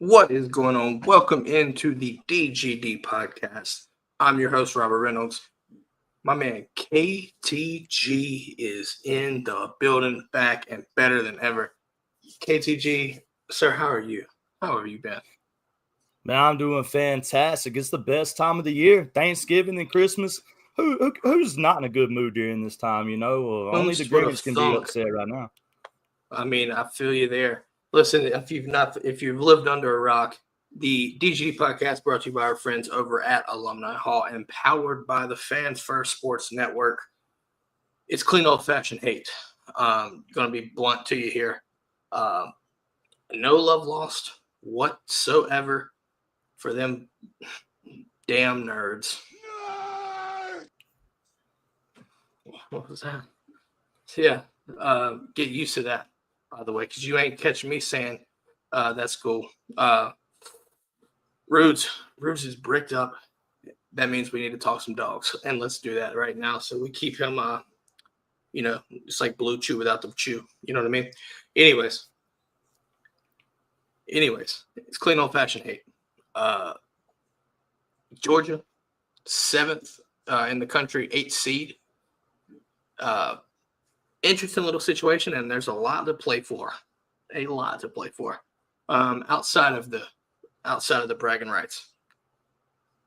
What is going on? Welcome into the DGD Podcast. I'm your host, Robert Reynolds. My man KTG is in the building, back and better than ever. KTG, sir, how are you? How have you been? Man, I'm doing fantastic. It's the best time of the year. Thanksgiving and Christmas. Who's not in a good mood during this time, you know? Only the Grinch can be upset right now. I mean, I feel you there. Listen, if you've lived under a rock, the DGD Podcast brought to you by our friends over at Alumni Hall and powered by the Fans First Sports Network. It's clean old-fashioned hate. Going to be blunt to you here. No love lost whatsoever for them damn nerds. What was that? So yeah, get used to that, by the way, because you ain't catching me saying that's cool. Rudes is bricked up. That means we need to talk some dogs, and let's do that right now. So we keep him, it's like Blue Chew without the chew. You know what I mean? Anyways, it's clean old-fashioned hate. Georgia, 7th in the country, 8th seed. Interesting little situation, and there's a lot to play for. Outside of the bragging rights.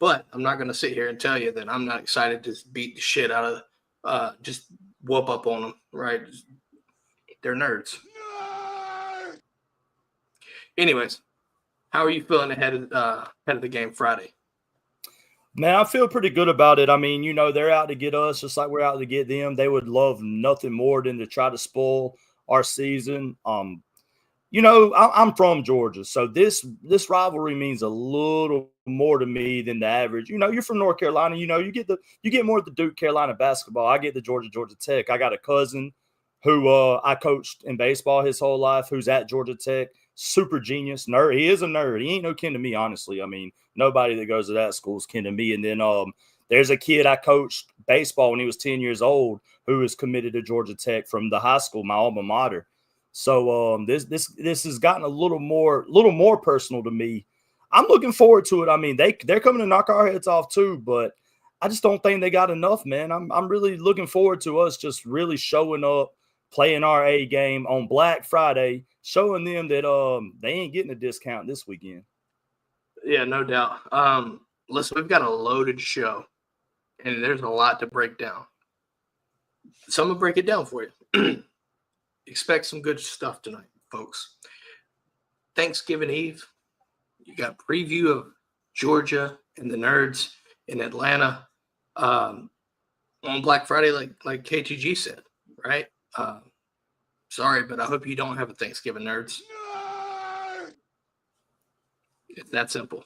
But I'm not going to sit here and tell you that I'm not excited to beat the shit out of, just whoop up on them, right? They're nerds. Anyways, how are you feeling ahead of the game Friday? Man, I feel pretty good about it. I mean, you know, they're out to get us just like we're out to get them. They would love nothing more than to try to spoil our season. You know, I'm from Georgia, so this rivalry means a little more to me than the average. You know, you're from North Carolina. You know, you get more of the Duke Carolina basketball. I get the Georgia Tech. I got a cousin who I coached in baseball his whole life, who's at Georgia Tech. Super genius nerd. He is a nerd. He ain't no kin to me, honestly. I mean, nobody that goes to that school is kin to me. And then there's a kid I coached baseball when he was 10 years old who is committed to Georgia Tech from the high school, my alma mater. So this has gotten a little more personal to me. I'm looking forward to it. I mean, they're coming to knock our heads off too, but I just don't think they got enough, man. I'm really looking forward to us just really showing up, playing our A game on Black Friday, showing them that they ain't getting a discount this weekend. Yeah, no doubt. Listen, we've got a loaded show, and there's a lot to break down. So I'm going to break it down for you. Expect some good stuff tonight, folks. Thanksgiving Eve, you got preview of Georgia and the Nerds in Atlanta on Black Friday, like KTG said, right? Sorry, but I hope you don't have a Thanksgiving, Nerds. It's that simple.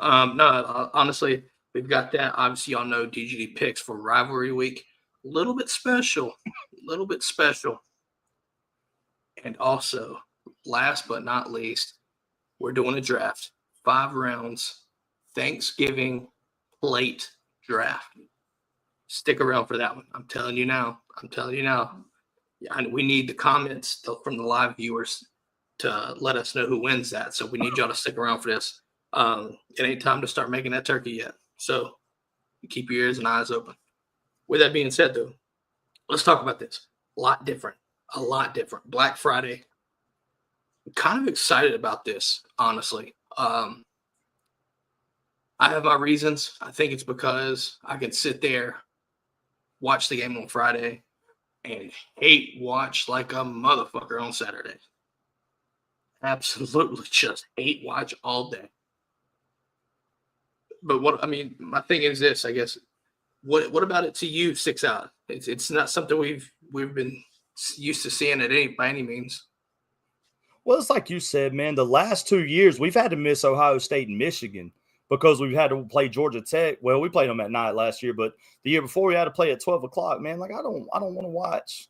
No, honestly, we've got that. Obviously, y'all know DGD picks for Rivalry Week. A little bit special. And also, last but not least, we're doing a draft. 5 rounds, Thanksgiving plate draft. Stick around for that one. I'm telling you now. We need the comments from the live viewers to let us know who wins that. So we need y'all to stick around for this. It ain't time to start making that turkey yet. So keep your ears and eyes open. With that being said, though, let's talk about this. A lot different. Black Friday. I'm kind of excited about this, honestly. I have my reasons. I think it's because I can sit there, watch the game on Friday, and hate watch like a motherfucker on Saturday. Absolutely just hate watch all day. But my thing is this, I guess. What about it to you sticks out? It's not something we've been used to seeing by any means. Well, it's like you said, man, the last 2 years we've had to miss Ohio State and Michigan because we've had to play Georgia Tech. Well, we played them at night last year, but the year before we had to play at 12 o'clock, man. Like, I don't want to watch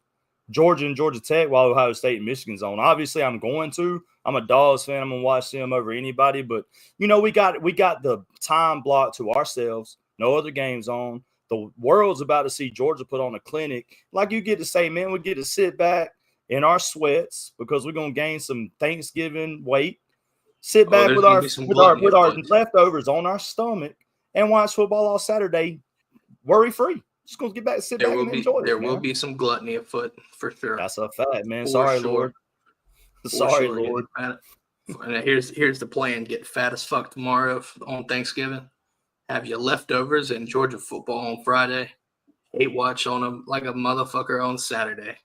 Georgia and Georgia Tech while Ohio State and Michigan's on. Obviously, I'm going to. I'm a Dawgs fan. I'm going to watch them over anybody. But, you know, we got the time block to ourselves. No other games on. The world's about to see Georgia put on a clinic. Like you get to say, man, we get to sit back in our sweats because we're gonna gain some Thanksgiving weight. Sit Oh, back there's with gonna our be some with our gluttony with our afoot. leftovers on our stomach and watch football all Saturday, worry free. Just gonna get back, sit back, and enjoy There it. will Man. be some gluttony afoot for sure. That's a fact, man. For Sorry, sure. Lord. For Sorry, sure. Lord. And here's the plan: get fat as fuck tomorrow on Thanksgiving. Have your leftovers and Georgia football on Friday. Hate watch on them like a motherfucker on Saturday.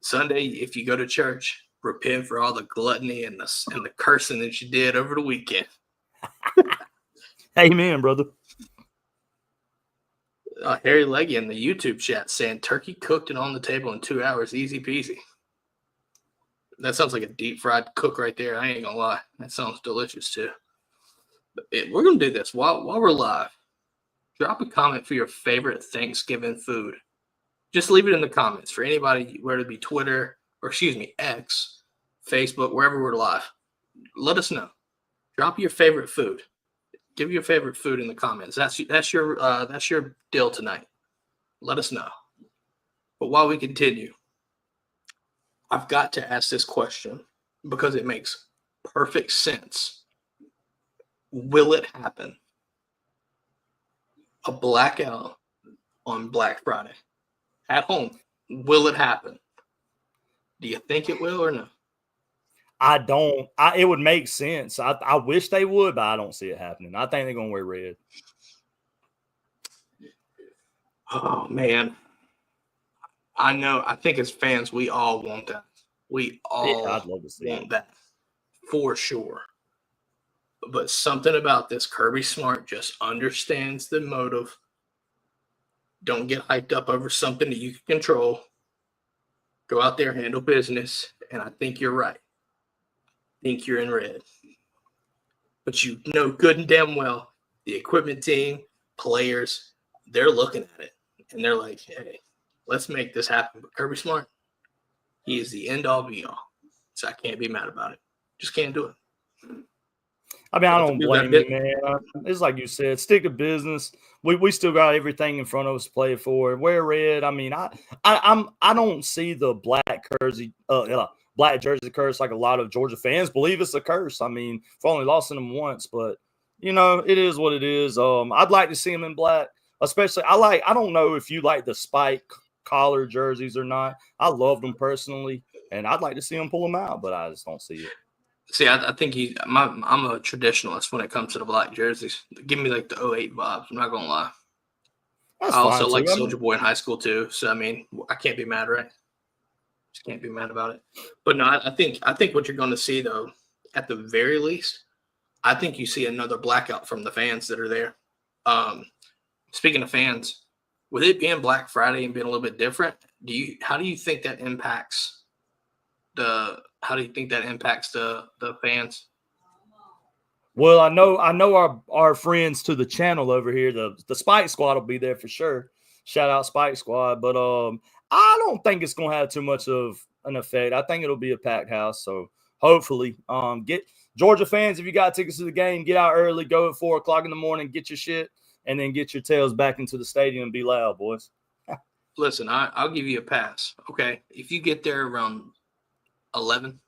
Sunday, if you go to church, repent for all the gluttony and the cursing that you did over the weekend. Amen, brother. Harry Leggy in the YouTube chat saying turkey cooked and on the table in 2 hours, easy peasy. That sounds like a deep fried cook right there. I ain't gonna lie. That sounds delicious too. But we're gonna do this while we're live. Drop a comment for your favorite Thanksgiving food. Just leave it in the comments for anybody, whether it be Twitter or X, Facebook, wherever we're live. Let us know. Drop your favorite food. Give your favorite food in the comments. That's your deal tonight. Let us know. But while we continue, I've got to ask this question because it makes perfect sense. Will it happen? A blackout on Black Friday at home. Will it happen? Do you think it will or no? I don't. It would make sense. I wish they would, but I don't see it happening. I think they're gonna wear red. Oh man, I know. I think as fans, we all want that. We all I'd love to see want it. that for sure. But something about this Kirby Smart just understands the motive. Don't get hyped up over something that you can control. Go out there, handle business, and I think you're right. I think you're in red. But you know good and damn well the equipment team, players, they're looking at it, and they're like, hey, let's make this happen. But Kirby Smart, he is the end-all, be-all. So I can't be mad about it. Just can't do it. I mean, I don't blame you, man. It's like you said, stick to business. We still got everything in front of us to play for. Wear red. I mean, I don't see the black jersey curse like a lot of Georgia fans believe it's a curse. I mean, we've only lost in them once, but it is what it is. I'd like to see them in black, especially. I don't know if you like the spike collar jerseys or not. I love them personally, and I'd like to see them pull them out, but I just don't see it. See, I think I'm a traditionalist when it comes to the black jerseys. Give me like the 08 vibes. I'm not gonna lie. That's I also fine, like too. Soldier Boy in high school too. So I mean, I can't be mad, right? Just can't be mad about it. But no, I think what you're going to see though, at the very least, I think you see another blackout from the fans that are there. Speaking of fans, with it being Black Friday and being a little bit different, how do you think that impacts the fans? Well, I know our friends to the channel over here, the Spike Squad will be there for sure. Shout out Spike Squad, but I don't think it's gonna have too much of an effect. I think it'll be a packed house. So hopefully, get Georgia fans, if you got tickets to the game, get out early, go at 4:00 in the morning, get your shit, and then get your tails back into the stadium and be loud, boys. Listen, I'll give you a pass. Okay, if you get there around 11,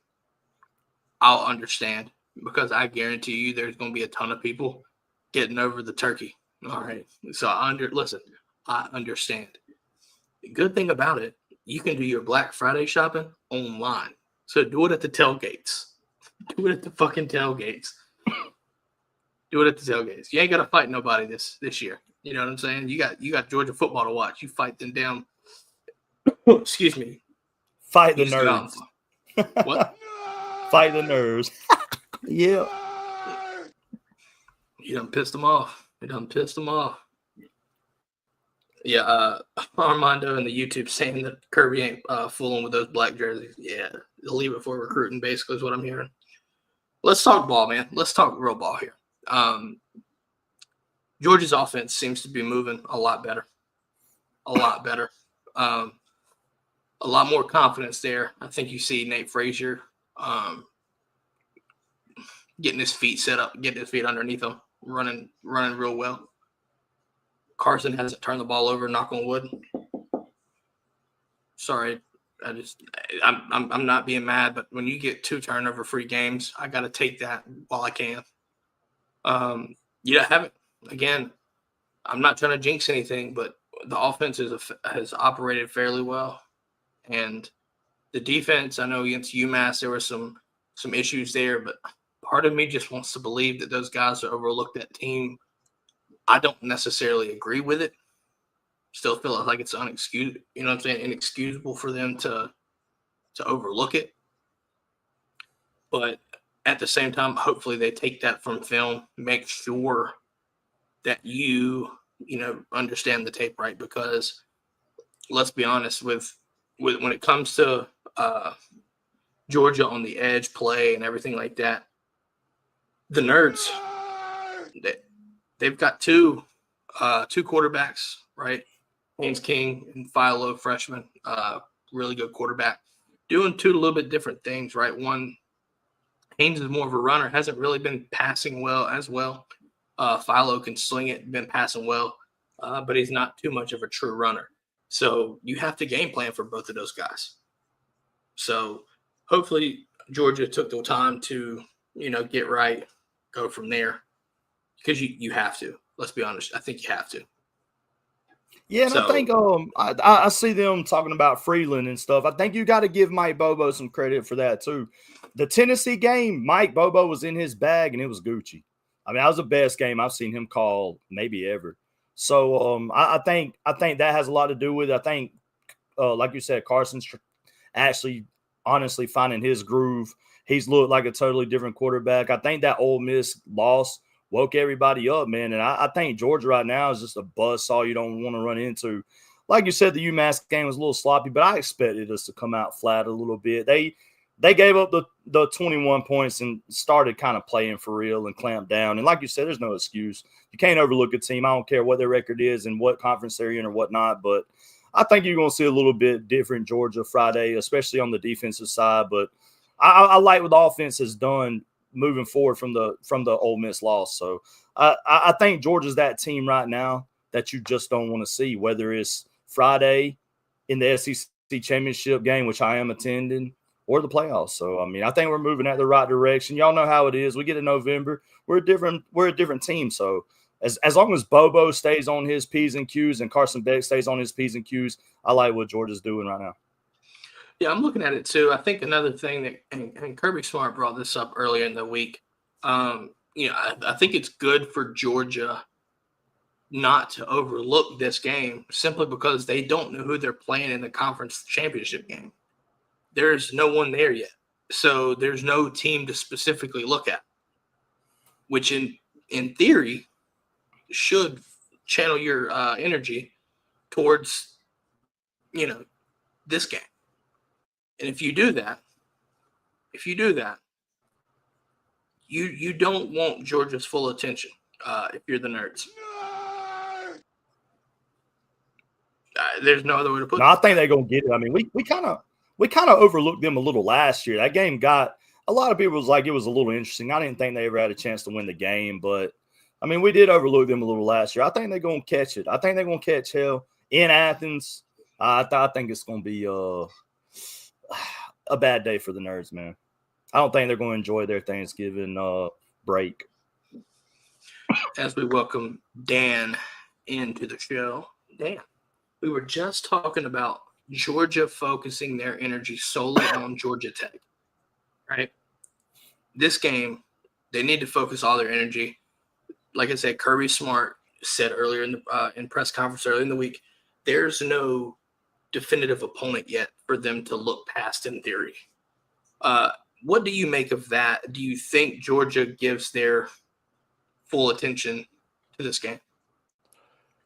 I'll understand. Because I guarantee you there's going to be a ton of people getting over the turkey. All right. So I understand. The good thing about it, you can do your Black Friday shopping online. So do it at the tailgates. Do it at the fucking tailgates. Do it at the tailgates. You ain't got to fight nobody this year. You know what I'm saying? You got Georgia football to watch. You fight them down. Excuse me. Fight the nerves. What? Fight the nerves. Yeah. You done pissed them off. Yeah, Armando in the YouTube saying that Kirby ain't fooling with those black jerseys. Yeah, they'll leave it for recruiting, basically, is what I'm hearing. Let's talk ball, man. Let's talk real ball here. Georgia's offense seems to be moving a lot better. A lot more confidence there. I think you see Nate Frazier getting his feet set up, getting his feet underneath him, running real well. Carson hasn't turned the ball over, knock on wood. Sorry I'm not being mad, but when you get 2 turnover-free games, I got to take that while I can. You haven't, again, I'm not trying to jinx anything, but the offense has operated fairly well. And the defense, I know against UMass, there were some issues there, but part of me just wants to believe that those guys overlooked that team. I don't necessarily agree with it. Still feel like it's unexcusable, you know what I'm saying, inexcusable for them to overlook it. But at the same time, hopefully they take that from film, make sure that you understand the tape right, because let's be honest, with when it comes to Georgia on the edge play and everything like that, the Nerds, they've got two quarterbacks, right? Haynes King and Philo, freshman, really good quarterback, doing 2 a little bit different things, right? One, Haynes is more of a runner, hasn't really been passing well as well. Philo can sling it, been passing well, but he's not too much of a true runner. So you have to game plan for both of those guys. So hopefully Georgia took the time to, get right, go from there, because you have to. Let's be honest. I think you have to. Yeah, and I think I see them talking about Freeland and stuff. I think you got to give Mike Bobo some credit for that too. The Tennessee game, Mike Bobo was in his bag and it was Gucci. I mean, that was the best game I've seen him call maybe ever. So I think that has a lot to do with it. I think, like you said, Carson's actually honestly finding his groove. He's looked like a totally different quarterback. I think that Ole Miss loss woke everybody up, man. And I think Georgia right now is just a buzzsaw you don't want to run into. Like you said, the UMass game was a little sloppy, but I expected us to come out flat a little bit. They gave up the 21 points and started kind of playing for real and clamped down. And like you said, there's no excuse. You can't overlook a team. I don't care what their record is and what conference they're in or whatnot, but I think you're going to see a little bit different Georgia Friday, especially on the defensive side. But I like what the offense has done moving forward from the Ole Miss loss. So I think Georgia's that team right now that you just don't want to see, whether it's Friday in the SEC championship game, which I am attending, or the playoffs. So, I mean, I think we're moving at the right direction. Y'all know how it is. We get in November. We're a different team. So as long as Bobo stays on his P's and Q's and Carson Beck stays on his P's and Q's, I like what Georgia's doing right now. Yeah, I'm looking at it too. I think another thing that, and Kirby Smart brought this up earlier in the week, I think it's good for Georgia not to overlook this game simply because they don't know who they're playing in the conference championship game. There's no one there yet. So there's no team to specifically look at, which in theory should channel your energy towards, this game. And if you do that, you don't want Georgia's full attention if you're the Nerds. There's no other way to put it. I think they're going to get it. I mean, we kind of overlooked them a little last year. That game got – a lot of people was like it was a little interesting. I didn't think they ever had a chance to win the game. But, I mean, we did overlook them a little last year. I think they're going to catch it. I think they're going to catch hell in Athens. I think it's going to be a bad day for the Nerds, man. I don't think they're going to enjoy their Thanksgiving break. As we welcome Dan into the show. Dan, we were just talking about Georgia focusing their energy solely on Georgia Tech, right? This game, they need to focus all their energy. Like I said, Kirby Smart said earlier in press conference earlier in the week, there's no definitive opponent yet for them to look past in theory. What do you make of that? Do you think Georgia gives their full attention to this game?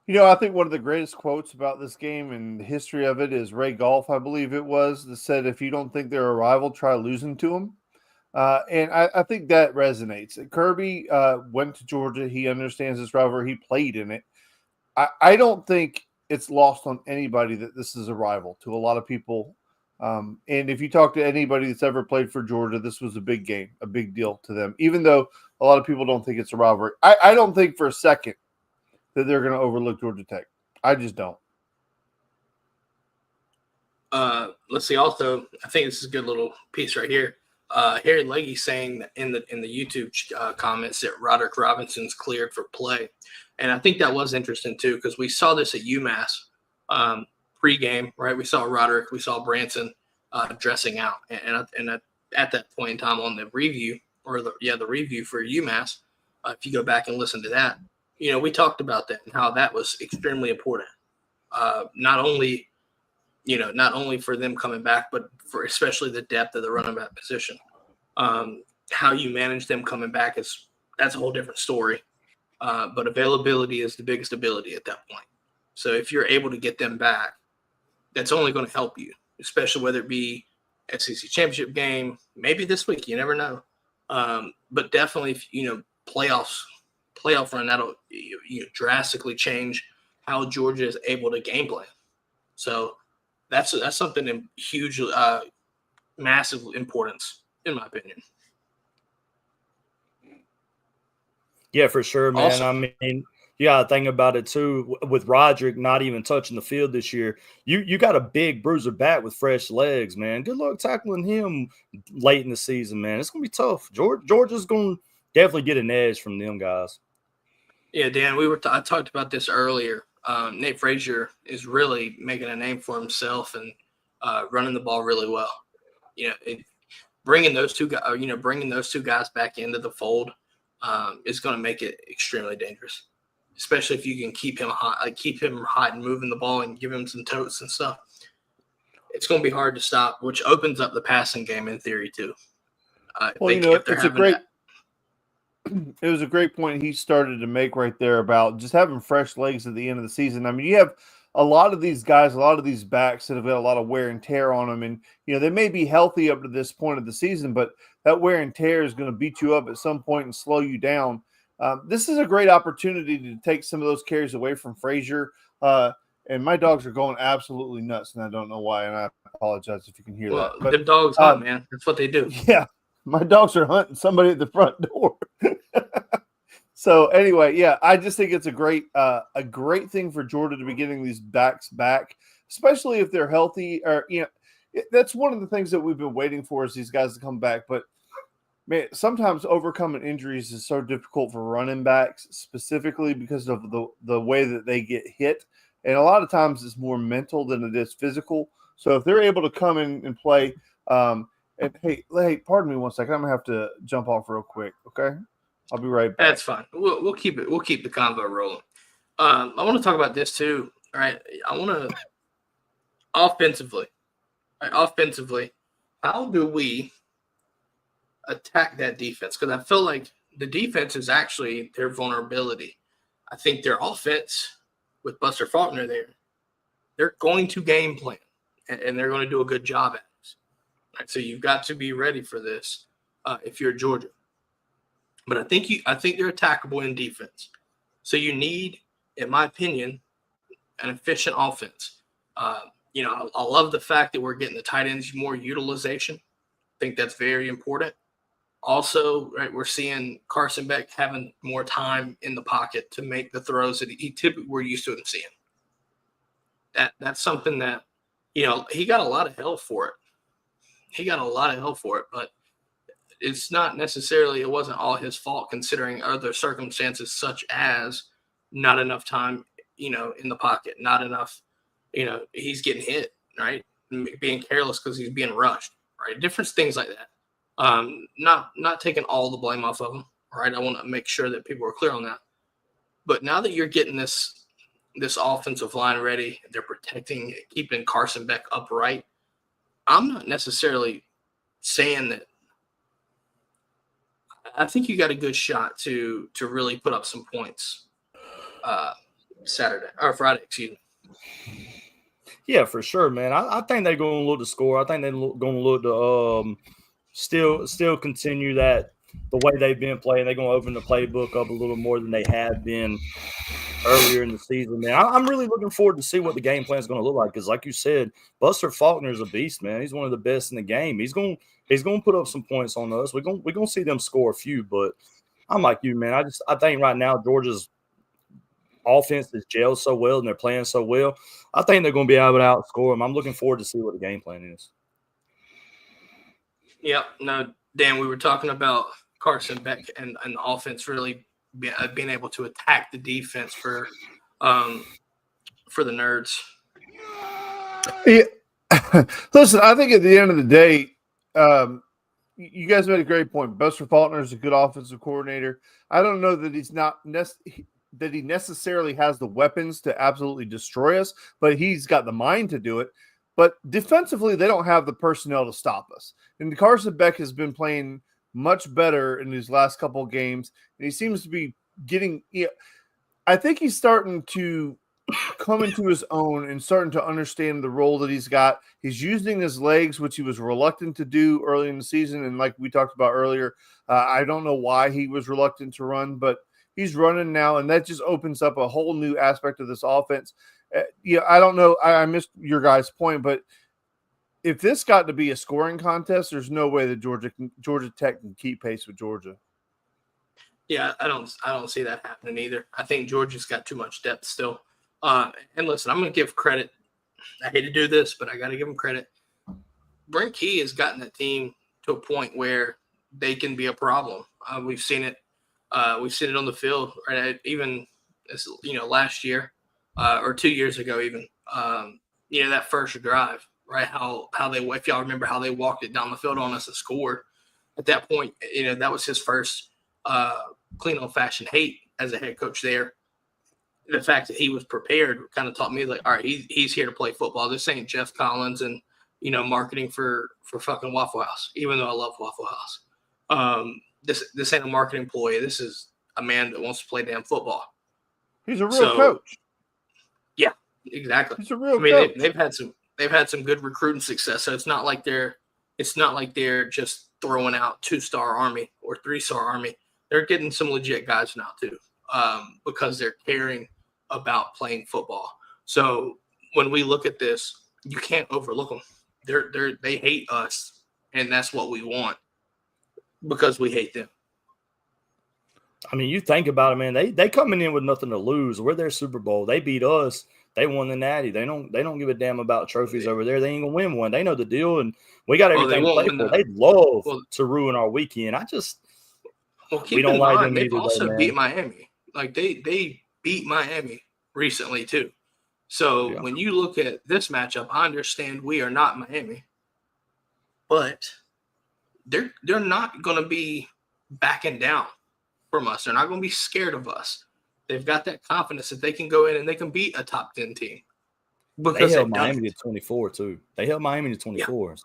I think one of the greatest quotes about this game and the history of it is Ray Golf, I believe it was, that said, if you don't think they're a rival, try losing to them. And I think that resonates. Kirby went to Georgia. He understands this rivalry. He played in it. I don't think it's lost on anybody that this is a rival to a lot of people. And if you talk to anybody that's ever played for Georgia, this was a big game, a big deal to them, even though a lot of people don't think it's a rivalry. I don't think for a second that they're going to overlook Georgia Tech. I just don't. Let's see. Also, I think this is a good little piece right here. Harry Leggy saying that in the YouTube comments that Roderick Robinson's cleared for play, and I think that was interesting too because we saw this at UMass pregame, right? We saw Roderick, we saw Branson dressing out, and at that point in time on the review the review for UMass, if you go back and listen to that, we talked about that and how that was extremely important. Not only for them coming back, but for especially the depth of the running back position. How you manage them coming back that's a whole different story. But availability is the biggest ability at that point. So if you're able to get them back, that's only going to help you, especially whether it be SEC championship game, maybe this week, you never know. But definitely, playoff run, that'll drastically change how Georgia is able to game plan. So that's something in huge, massive importance, in my opinion. Yeah, for sure, man. Also, I mean, you got to think about it too. With Roderick not even touching the field this year, you got a big bruiser back with fresh legs, man. Good luck tackling him late in the season, man. It's gonna be tough. Georgia's gonna definitely get an edge from them guys. Yeah, Dan, I talked about this earlier. Nate Frazier is really making a name for himself and running the ball really well. Bringing those two guys back into the fold is going to make it extremely dangerous, especially if you can keep him hot and moving the ball and give him some totes and stuff. It's going to be hard to stop, which opens up the passing game in theory too. It was a great point he started to make right there about just having fresh legs at the end of the season. I mean, you have a lot of these guys, a lot of these backs that have got a lot of wear and tear on them. And, they may be healthy up to this point of the season, but that wear and tear is going to beat you up at some point and slow you down. This is a great opportunity to take some of those carries away from Frazier. And my dogs are going absolutely nuts, and I don't know why, and I apologize if you can hear that. But them dogs hunt, man. That's what they do. Yeah, my dogs are hunting somebody at the front door. So anyway, yeah, I just think it's a great thing for Georgia to be getting these backs back, especially if they're healthy. Or that's one of the things that we've been waiting for is these guys to come back. But man, sometimes overcoming injuries is so difficult for running backs, specifically because of the way that they get hit, and a lot of times it's more mental than it is physical. So if they're able to come in and play, and hey, pardon me one second, I'm gonna have to jump off real quick, okay? I'll be right back. That's fine. We'll keep it. We'll keep the convo rolling. I want to talk about this too. All right. I want to offensively. How do we attack that defense? Because I feel like the defense is actually their vulnerability. I think their offense with Buster Faulkner there, they're going to game plan and they're going to do a good job at this. Right? So you've got to be ready for this if you're Georgia. But I think they're attackable in defense. So you need, in my opinion, an efficient offense. I love the fact that we're getting the tight ends more utilization. I think that's very important. Also, right, we're seeing Carson Beck having more time in the pocket to make the throws that he typically we're used to him seeing. That's something that, he got a lot of hell for it. But it's not necessarily, it wasn't all his fault considering other circumstances such as not enough time, in the pocket, not enough, he's getting hit, right? Being careless because he's being rushed, right? Different things like that. Not taking all the blame off of him, right? I want to make sure that people are clear on that. But now that you're getting this offensive line ready, they're protecting, keeping Carson Beck upright. I'm not necessarily saying that. I think you got a good shot to really put up some points Friday, excuse me. Yeah, for sure, man. I think they're going to look to score. I think they're going to look to still continue that the way they've been playing. They're going to open the playbook up a little more than they have been earlier in the season, man. I'm really looking forward to see what the game plan is going to look like because, like you said, Buster Faulkner is a beast, man. He's one of the best in the game. He's going to put up some points on us. We're going to see them score a few, but I'm like you, man. I think right now Georgia's offense is gelled so well and they're playing so well. I think they're going to be able to outscore them. I'm looking forward to see what the game plan is. Yep. No, Dan, we were talking about Carson Beck and the offense really being able to attack the defense for the Nerds. Yeah. Listen, I think at the end of the day, you guys made a great point. Buster Faulkner is a good offensive coordinator. I don't know that that he necessarily has the weapons to absolutely destroy us, but he's got the mind to do it. But defensively, they don't have the personnel to stop us. And Carson Beck has been playing much better in these last couple of games, and he seems to be getting I think he's starting to come into his own and starting to understand the role that he's got. He's using his legs, which he was reluctant to do early in the season. And like we talked about earlier, I don't know why he was reluctant to run, but he's running now, and that just opens up a whole new aspect of this offense. I don't know. I missed your guys' point, but if this got to be a scoring contest, there's no way that Georgia Tech can keep pace with Georgia. Yeah, I don't see that happening either. I think Georgia's got too much depth still. And listen, I'm going to give credit. I hate to do this, but I got to give him credit. Brent Key has gotten that team to a point where they can be a problem. We've seen it. We've seen it on the field, right? Even last year or 2 years ago, even that first drive, right? How they, if y'all remember how they walked it down the field on us and scored. At that point, that was his first clean old fashioned hate as a head coach there. The fact that he was prepared kind of taught me, like, all right, he's here to play football. This ain't Jeff Collins and marketing for fucking Waffle House. Even though I love Waffle House, this ain't a marketing employee. This is a man that wants to play damn football. He's a real coach. Yeah, exactly. He's a real coach. They've had some good recruiting success. So it's not like they're just throwing out 2-star Army or 3-star Army. They're getting some legit guys now too, because they're caring about playing football. So when we look at this, you can't overlook them. They hate us, and that's what we want because we hate them. I mean, you think about it, man. They coming in with nothing to lose. We're their Super Bowl. They beat us. They won the Natty. They don't give a damn about trophies over there. They ain't gonna win one. They know the deal, and we got everything to play for. They love to ruin our weekend. Keep in mind, they've also beat Miami. Like they beat Miami recently too. So when you look at this matchup, I understand we are not Miami, but they're not going to be backing down from us. They're not going to be scared of us. They've got that confidence that they can go in and they can beat a top 10 team. Because they held Miami to 24 too. They held Miami to 24.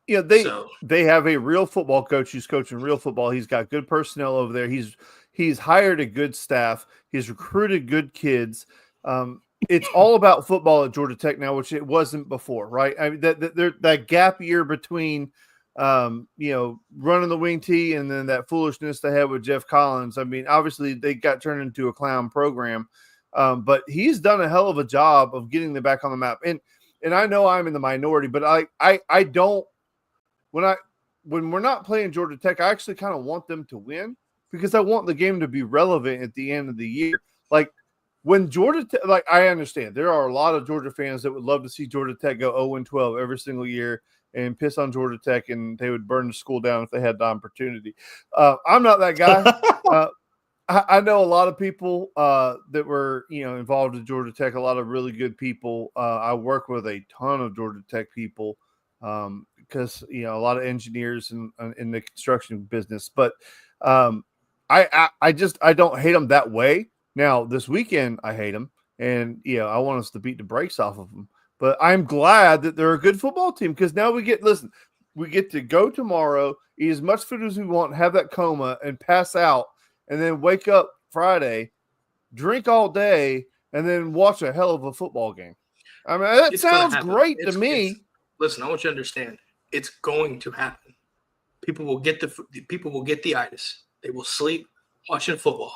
Yeah, they have a real football coach who's coaching real football. He's got good personnel over there. He's hired a good staff. He's recruited good kids. It's all about football at Georgia Tech now, which it wasn't before, right? I mean, that gap year between running the wing tee and then that foolishness they had with Jeff Collins. I mean, obviously they got turned into a clown program, but he's done a hell of a job of getting them back on the map. And I know I'm in the minority, but I don't when we're not playing Georgia Tech, I actually kind of want them to win because I want the game to be relevant at the end of the year. Like when Georgia Tech, like I understand there are a lot of Georgia fans that would love to see Georgia Tech go 0-12 every single year and piss on Georgia Tech, and they would burn the school down if they had the opportunity. I'm not that guy. I know a lot of people that were, involved in Georgia Tech, a lot of really good people. I work with a ton of Georgia Tech people because, a lot of engineers in the construction business. But I don't hate them that way. Now, this weekend, I hate them. And, I want us to beat the brakes off of them. But I'm glad that they're a good football team because now we get to go tomorrow, eat as much food as we want, have that coma, and pass out. And then wake up Friday, drink all day, and then watch a hell of a football game. I mean, that sounds great to me. Listen, I want you to understand. It's going to happen. People will get the itis. They will sleep watching football.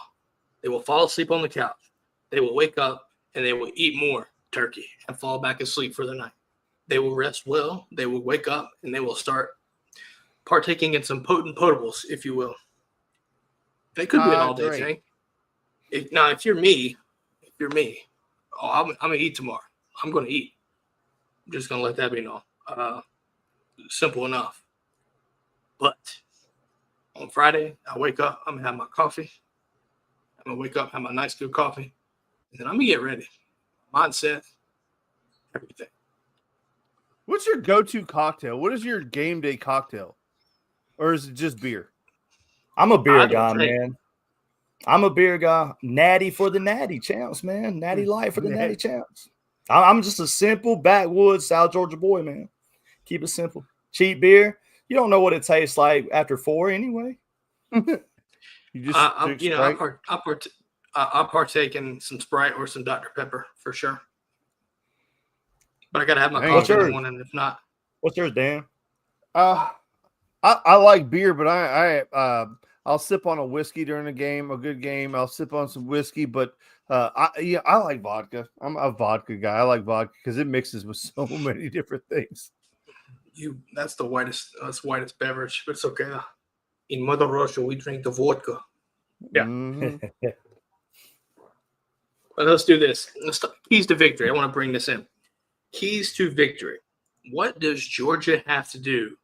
They will fall asleep on the couch. They will wake up and they will eat more turkey and fall back asleep for the night. They will rest well. They will wake up and they will start partaking in some potent potables, if you will. They could win all day, Jay. If you're me, I'm gonna eat tomorrow. I'm gonna eat. I'm just gonna let that be known. Simple enough. But on Friday, I wake up. I'm gonna have my coffee. I'm gonna wake up, have my nice good coffee, and then I'm gonna get ready. Mindset, everything. What's your go-to cocktail? What is your game day cocktail? Or is it just beer? I'm a beer I don't guy, drink. man. I'm a beer guy. Natty for the natty champs, man. Natty light for the natty champs. I'm just a simple backwoods South Georgia boy, man. Keep it simple. Cheap beer. You don't know what it tastes like after 4 anyway. You just I'll partake in some Sprite or some Dr. Pepper for sure. But I gotta have my coffee in the morning. If not, what's yours, Dan? I like beer, but I'll sip on a whiskey during a game, a good game. I'll sip on some whiskey, but I like vodka. I'm a vodka guy. I like vodka because it mixes with so many different things. That's the whitest beverage, but it's okay. In Mother Russia, we drink the vodka. Yeah. Mm-hmm. But let's do this. Keys to victory. I want to bring this in. Keys to victory. What does Georgia have to do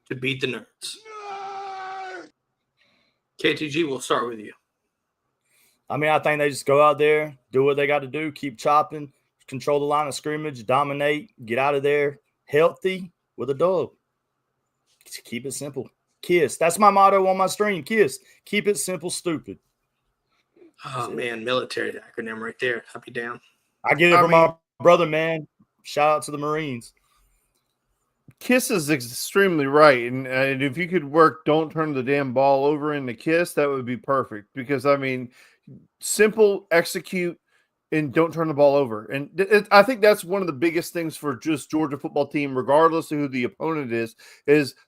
to beat the Nerds? KTG, we'll start with you. I mean, I think they just go out there, do what they got to do, keep chopping, control the line of scrimmage, dominate, get out of there healthy with a dub. Keep it simple. KISS. That's my motto on my stream. KISS. Keep it simple, stupid. Oh, man, military acronym right there. I'll be down. I get it from my brother, man. Shout out to the Marines. KISS is extremely right. And if you could work don't turn the damn ball over into KISS, that would be perfect. Because, I mean, simple, execute, and don't turn the ball over. And I think that's one of the biggest things for just Georgia football team, regardless of who the opponent is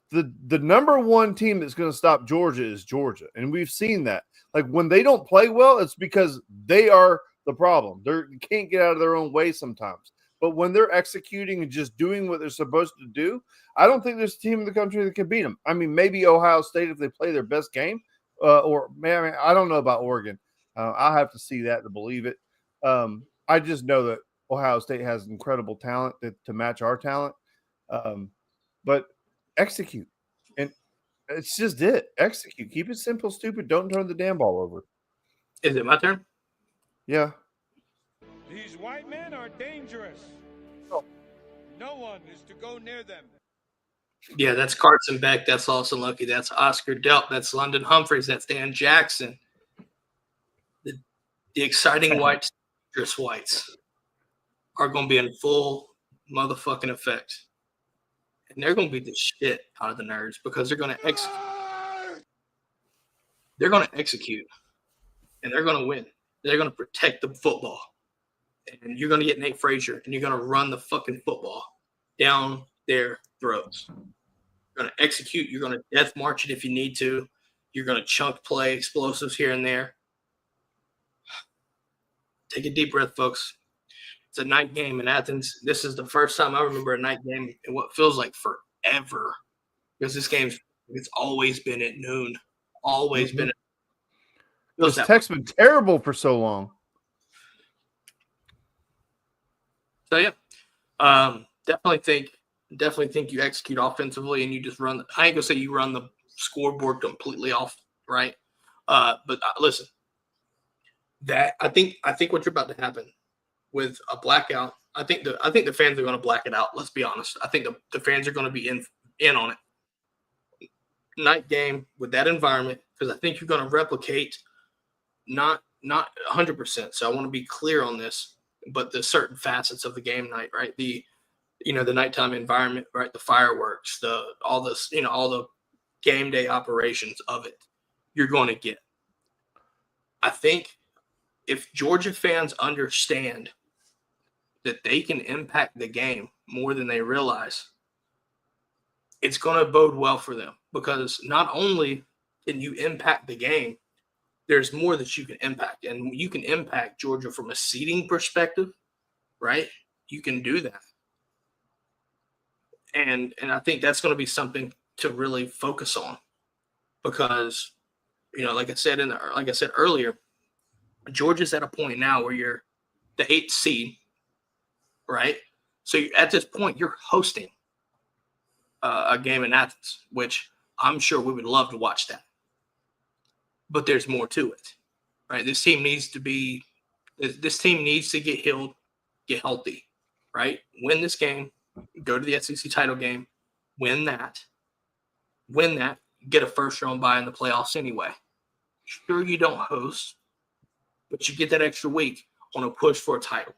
the number one team that's going to stop Georgia is Georgia. And we've seen that. Like, when they don't play well, it's because they are the problem. They can't get out of their own way sometimes. But when they're executing and just doing what they're supposed to do, I don't think there's a team in the country that can beat them. I mean, maybe Ohio State if they play their best game, or man, I don't know about Oregon. I'll have to see that to believe it. I just know that Ohio State has incredible talent to match our talent. But execute. And it's just it. Execute. Keep it simple, stupid. Don't turn the damn ball over. Is it my turn? Yeah. These white men are dangerous. No one is to go near them. Yeah, that's Carson Beck. That's Lawson Lucky. That's Oscar Delp. That's London Humphreys. That's Dan Jackson. The exciting whites, dangerous whites, are going to be in full motherfucking effect. And they're going to beat the shit out of the Nerds because they're going to execute. They're going to execute. And they're going to win. They're going to protect the football. And you're going to get Nate Frazier, and you're going to run the fucking football down their throats. You're going to execute. You're going to death march it if you need to. You're going to chunk play explosives here and there. Take a deep breath, folks. It's a night game in Athens. This is the first time I remember a night game in what feels like forever. Because this game's it's always been at noon. Always been at noon. This tech's been terrible for so long. So yeah, definitely think you execute offensively and you just run. I ain't gonna say you run the scoreboard completely off, right? But listen, that I think what you're about to happen with a blackout. I think the fans are going to black it out. Let's be honest. I think the fans are going to be in on it. Night game with that environment because I think you're going to replicate not 100%. So I want to be clear on this. But the certain facets of the game night, right? The nighttime environment, right? The fireworks, all the game day operations of it, you're going to get. I think if Georgia fans understand that they can impact the game more than they realize, it's going to bode well for them because not only can you impact the game, there's more that you can impact. And you can impact Georgia from a seeding perspective, right? You can do that. And I think that's going to be something to really focus on because, like I said earlier, Georgia's at a point now where you're the 8th seed, right? So at this point, you're hosting a game in Athens, which I'm sure we would love to watch that. But there's more to it, right? This team needs to get healed, get healthy, right? Win this game, go to the SEC title game, win that, get a first-round bye in the playoffs anyway. Sure, you don't host, but you get that extra week on a push for a title.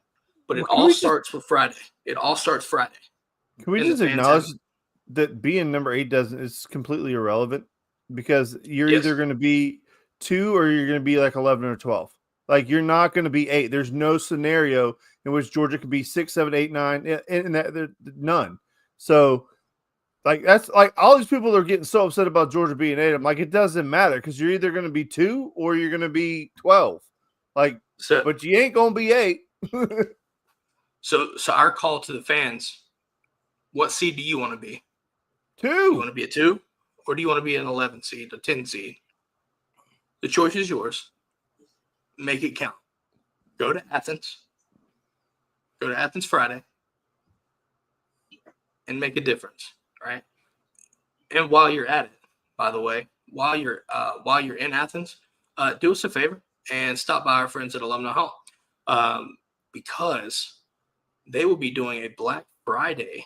But it all starts with Friday. It all starts Friday. Can we just acknowledge that being number 8 is completely irrelevant? Because you're either going to be 2 or you're going to be like 11 or 12. Like, you're not going to be 8. There's no scenario in which Georgia could be 6, 7, 8, 9, and that, none. So, like, that's like all these people are getting so upset about Georgia being 8. I'm like, it doesn't matter because you're either going to be 2 or you're going to be 12. Like, but you ain't going to be 8. So our call to the fans, what seed do you want to be? 2. You want to be a 2? Or do you want to be an 11 seed, a 10 seed? The choice is yours. Make it count. Go to Athens. Go to Athens Friday. And make a difference, right? And while you're at it, by the way, while you're in Athens, do us a favor and stop by our friends at Alumni Hall. Because they will be doing a Black Friday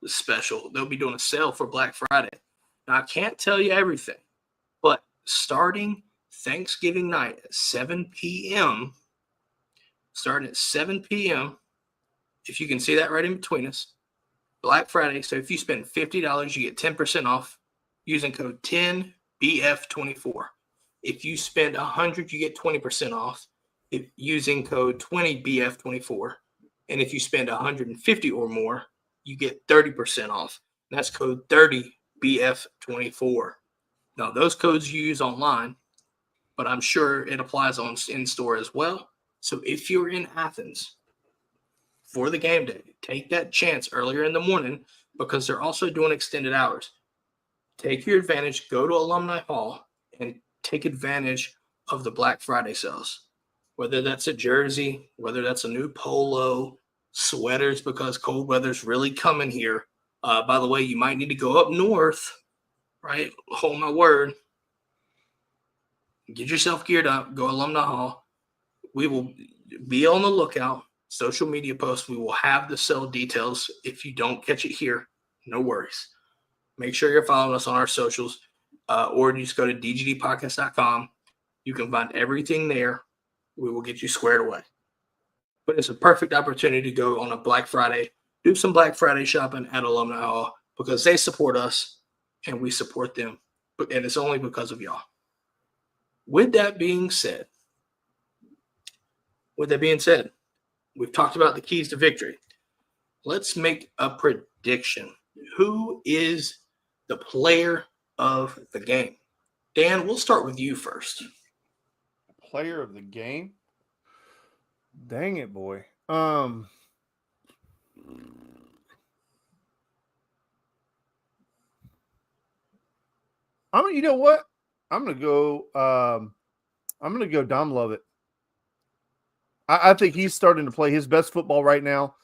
special. They'll be doing a sale for Black Friday. Now, I can't tell you everything, but starting Thanksgiving night at 7 p.m., if you can see that right in between us, Black Friday. So if you spend $50, you get 10% off using code 10BF24. If you spend $100, you get 20% off using code 20BF24. And if you spend $150 or more, you get 30% off. And that's code 30BF24. Now, those codes you use online, but I'm sure it applies in store as well. So if you're in Athens for the game day, take that chance earlier in the morning because they're also doing extended hours. Take your advantage, go to Alumni Hall, and take advantage of the Black Friday sales. Whether that's a jersey, whether that's a new polo, sweaters, because cold weather's really coming here. By the way, you might need to go up north, right? Hold my word. Get yourself geared up. Go Alumni Hall. We will be on the lookout. Social media posts. We will have the sale details. If you don't catch it here, no worries. Make sure you're following us on our socials, or you just go to dgdpodcast.com. You can find everything there. We will get you squared away. But it's a perfect opportunity to go on a Black Friday, do some Black Friday shopping at Alumni Hall because they support us and we support them. And it's only because of y'all. With that being said, we've talked about the keys to victory. Let's make a prediction. Who is the player of the game? Dan, we'll start with you first. Player of the game? Dang it, boy. You know what? I'm gonna go Dom Lovett. I think he's starting to play his best football right now.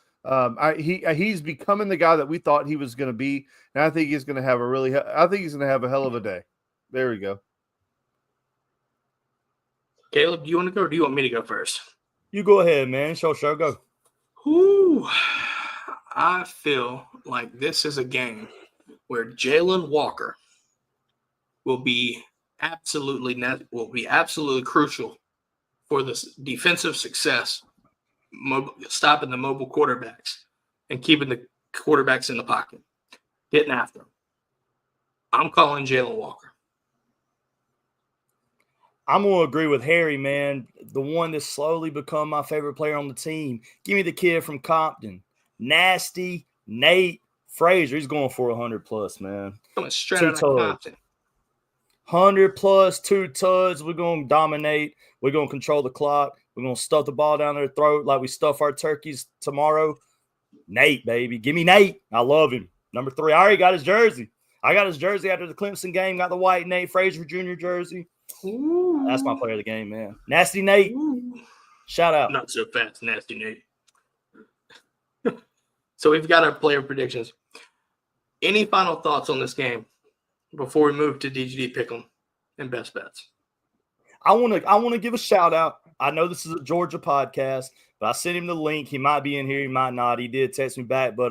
He's becoming the guy that we thought he was going to be, and I think he's going to have a hell of a day. There we go. Caleb, do you want to go or do you want me to go first? You go ahead, man. Show, go. Ooh, I feel like this is a game where Jalen Walker will be absolutely crucial for this defensive success, stopping the mobile quarterbacks and keeping the quarterbacks in the pocket, getting after them. I'm calling Jalen Walker. I'm going to agree with Harry, man. The one that's slowly become my favorite player on the team. Give me the kid from Compton. Nasty Nate Frazier. He's going for 100+, man. Coming straight out of Compton. 100+, 2 tuds. We're going to dominate. We're going to control the clock. We're going to stuff the ball down their throat like we stuff our turkeys tomorrow. Nate, baby. Give me Nate. I love him. Number 3. I already got his jersey. I got his jersey after the Clemson game. Got the white Nate Frazier Jr. jersey. Ooh. That's my player of the game, man. Nasty Nate. Ooh. Shout out. Not so fast, Nasty Nate. So we've got our player predictions. Any final thoughts on this game before we move to DGD Pick'em and Best Bets? I want to give a shout out. I know this is a Georgia podcast, but I sent him the link. He might be in here, he might not. He did text me back, but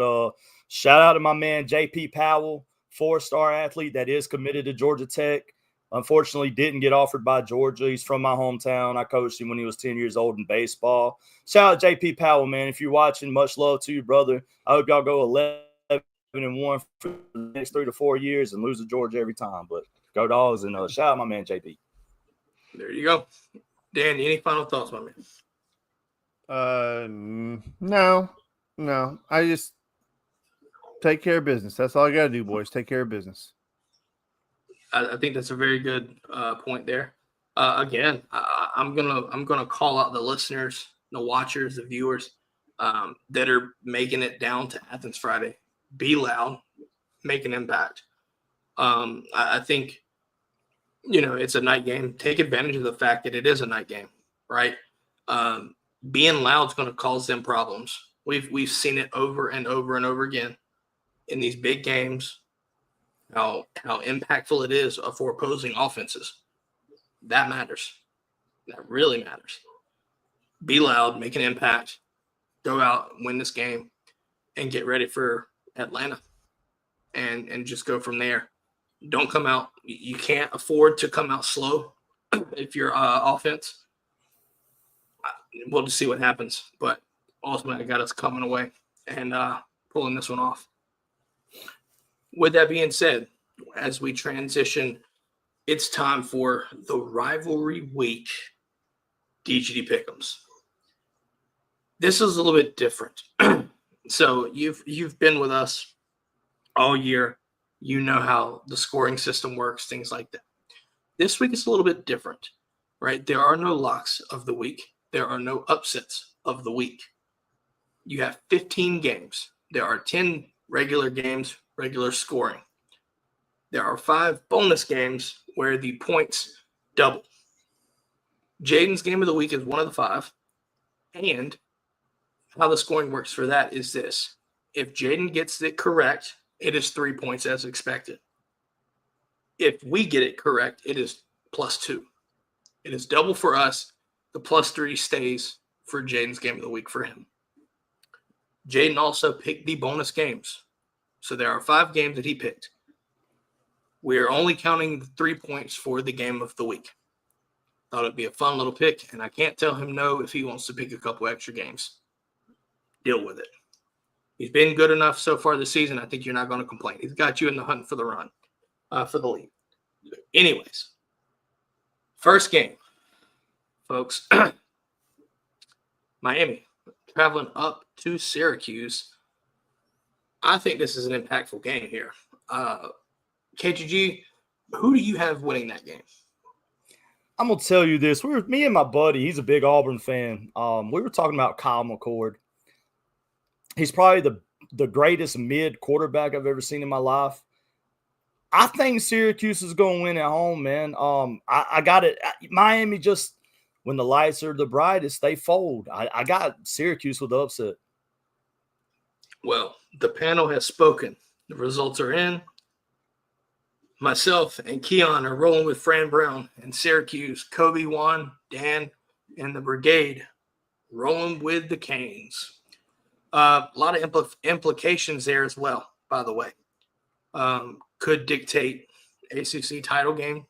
shout out to my man JP Powell, 4-star athlete that is committed to Georgia Tech. Unfortunately, didn't get offered by Georgia. He's from my hometown. I coached him when he was 10 years old in baseball. Shout out JP Powell, man. If you're watching, much love to you, brother. I hope y'all go 11-1 for the next 3 to 4 years and lose to Georgia every time. But go Dogs, and shout out my man JP. There you go. Dan, any final thoughts, my man? No. I just take care of business. That's all I got to do, boys. Take care of business. I think that's a very good point there. Again, I'm gonna call out the listeners, the watchers, the viewers that are making it down to Athens Friday. Be loud, make an impact. I think, it's a night game. Take advantage of the fact that it is a night game, right? Being loud is going to cause them problems. We've seen it over and over and over again in these big games. How impactful it is for opposing offenses. That matters. That really matters. Be loud, make an impact, go out, win this game, and get ready for Atlanta. And just go from there. Don't come out. You can't afford to come out slow if you're offense. We'll just see what happens. But ultimately, I got us coming away and pulling this one off. With that being said, as we transition, it's time for the Rivalry Week DGD Pick'ems. This is a little bit different. So you've been with us all year. You know how the scoring system works, things like that. This week is a little bit different, right? There are no locks of the week. There are no upsets of the week. You have 15 games. There are 10 regular games, regular scoring. There are 5 bonus games where the points double. Jaden's game of the week is one of the 5. And how the scoring works for that is this. If Jaden gets it correct, it is 3 points as expected. If we get it correct, it is +2. It is double for us. The +3 stays for Jaden's game of the week for him. Jaden also picked the bonus games. So there are 5 games that he picked. We are only counting the 3 points for the game of the week. Thought it'd be a fun little pick, and I can't tell him no if he wants to pick a couple extra games. Deal with it. He's been good enough so far this season. I think you're not going to complain. He's got you in the hunt for the run, for the lead. Anyways, first game, folks. Miami traveling up to Syracuse. I think this is an impactful game here. KGG, who do you have winning that game? I'm going to tell you this. Me and my buddy, he's a big Auburn fan. We were talking about Kyle McCord. He's probably the greatest mid quarterback I've ever seen in my life. I think Syracuse is going to win at home, man. I got it. Miami just, when the lights are the brightest, they fold. I got Syracuse with the upset. Well, the panel has spoken. The results are in. Myself and Keon are rolling with Fran Brown and Syracuse. Kobe won, Dan, and the Brigade rolling with the Canes. A lot of implications there as well, by the way. Could dictate ACC title game,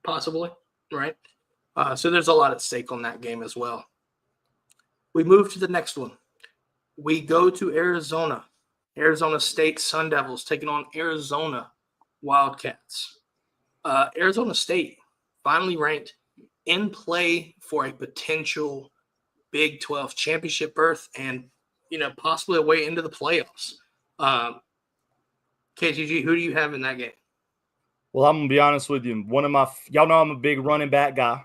possibly, right? So there's a lot at stake on that game as well. We move to the next one. We go to Arizona. Arizona State Sun Devils taking on Arizona Wildcats. Arizona State finally ranked in play for a potential Big 12 championship berth and, possibly a way into the playoffs. KGG, who do you have in that game? Well, I'm going to be honest with you. Y'all know I'm a big running back guy,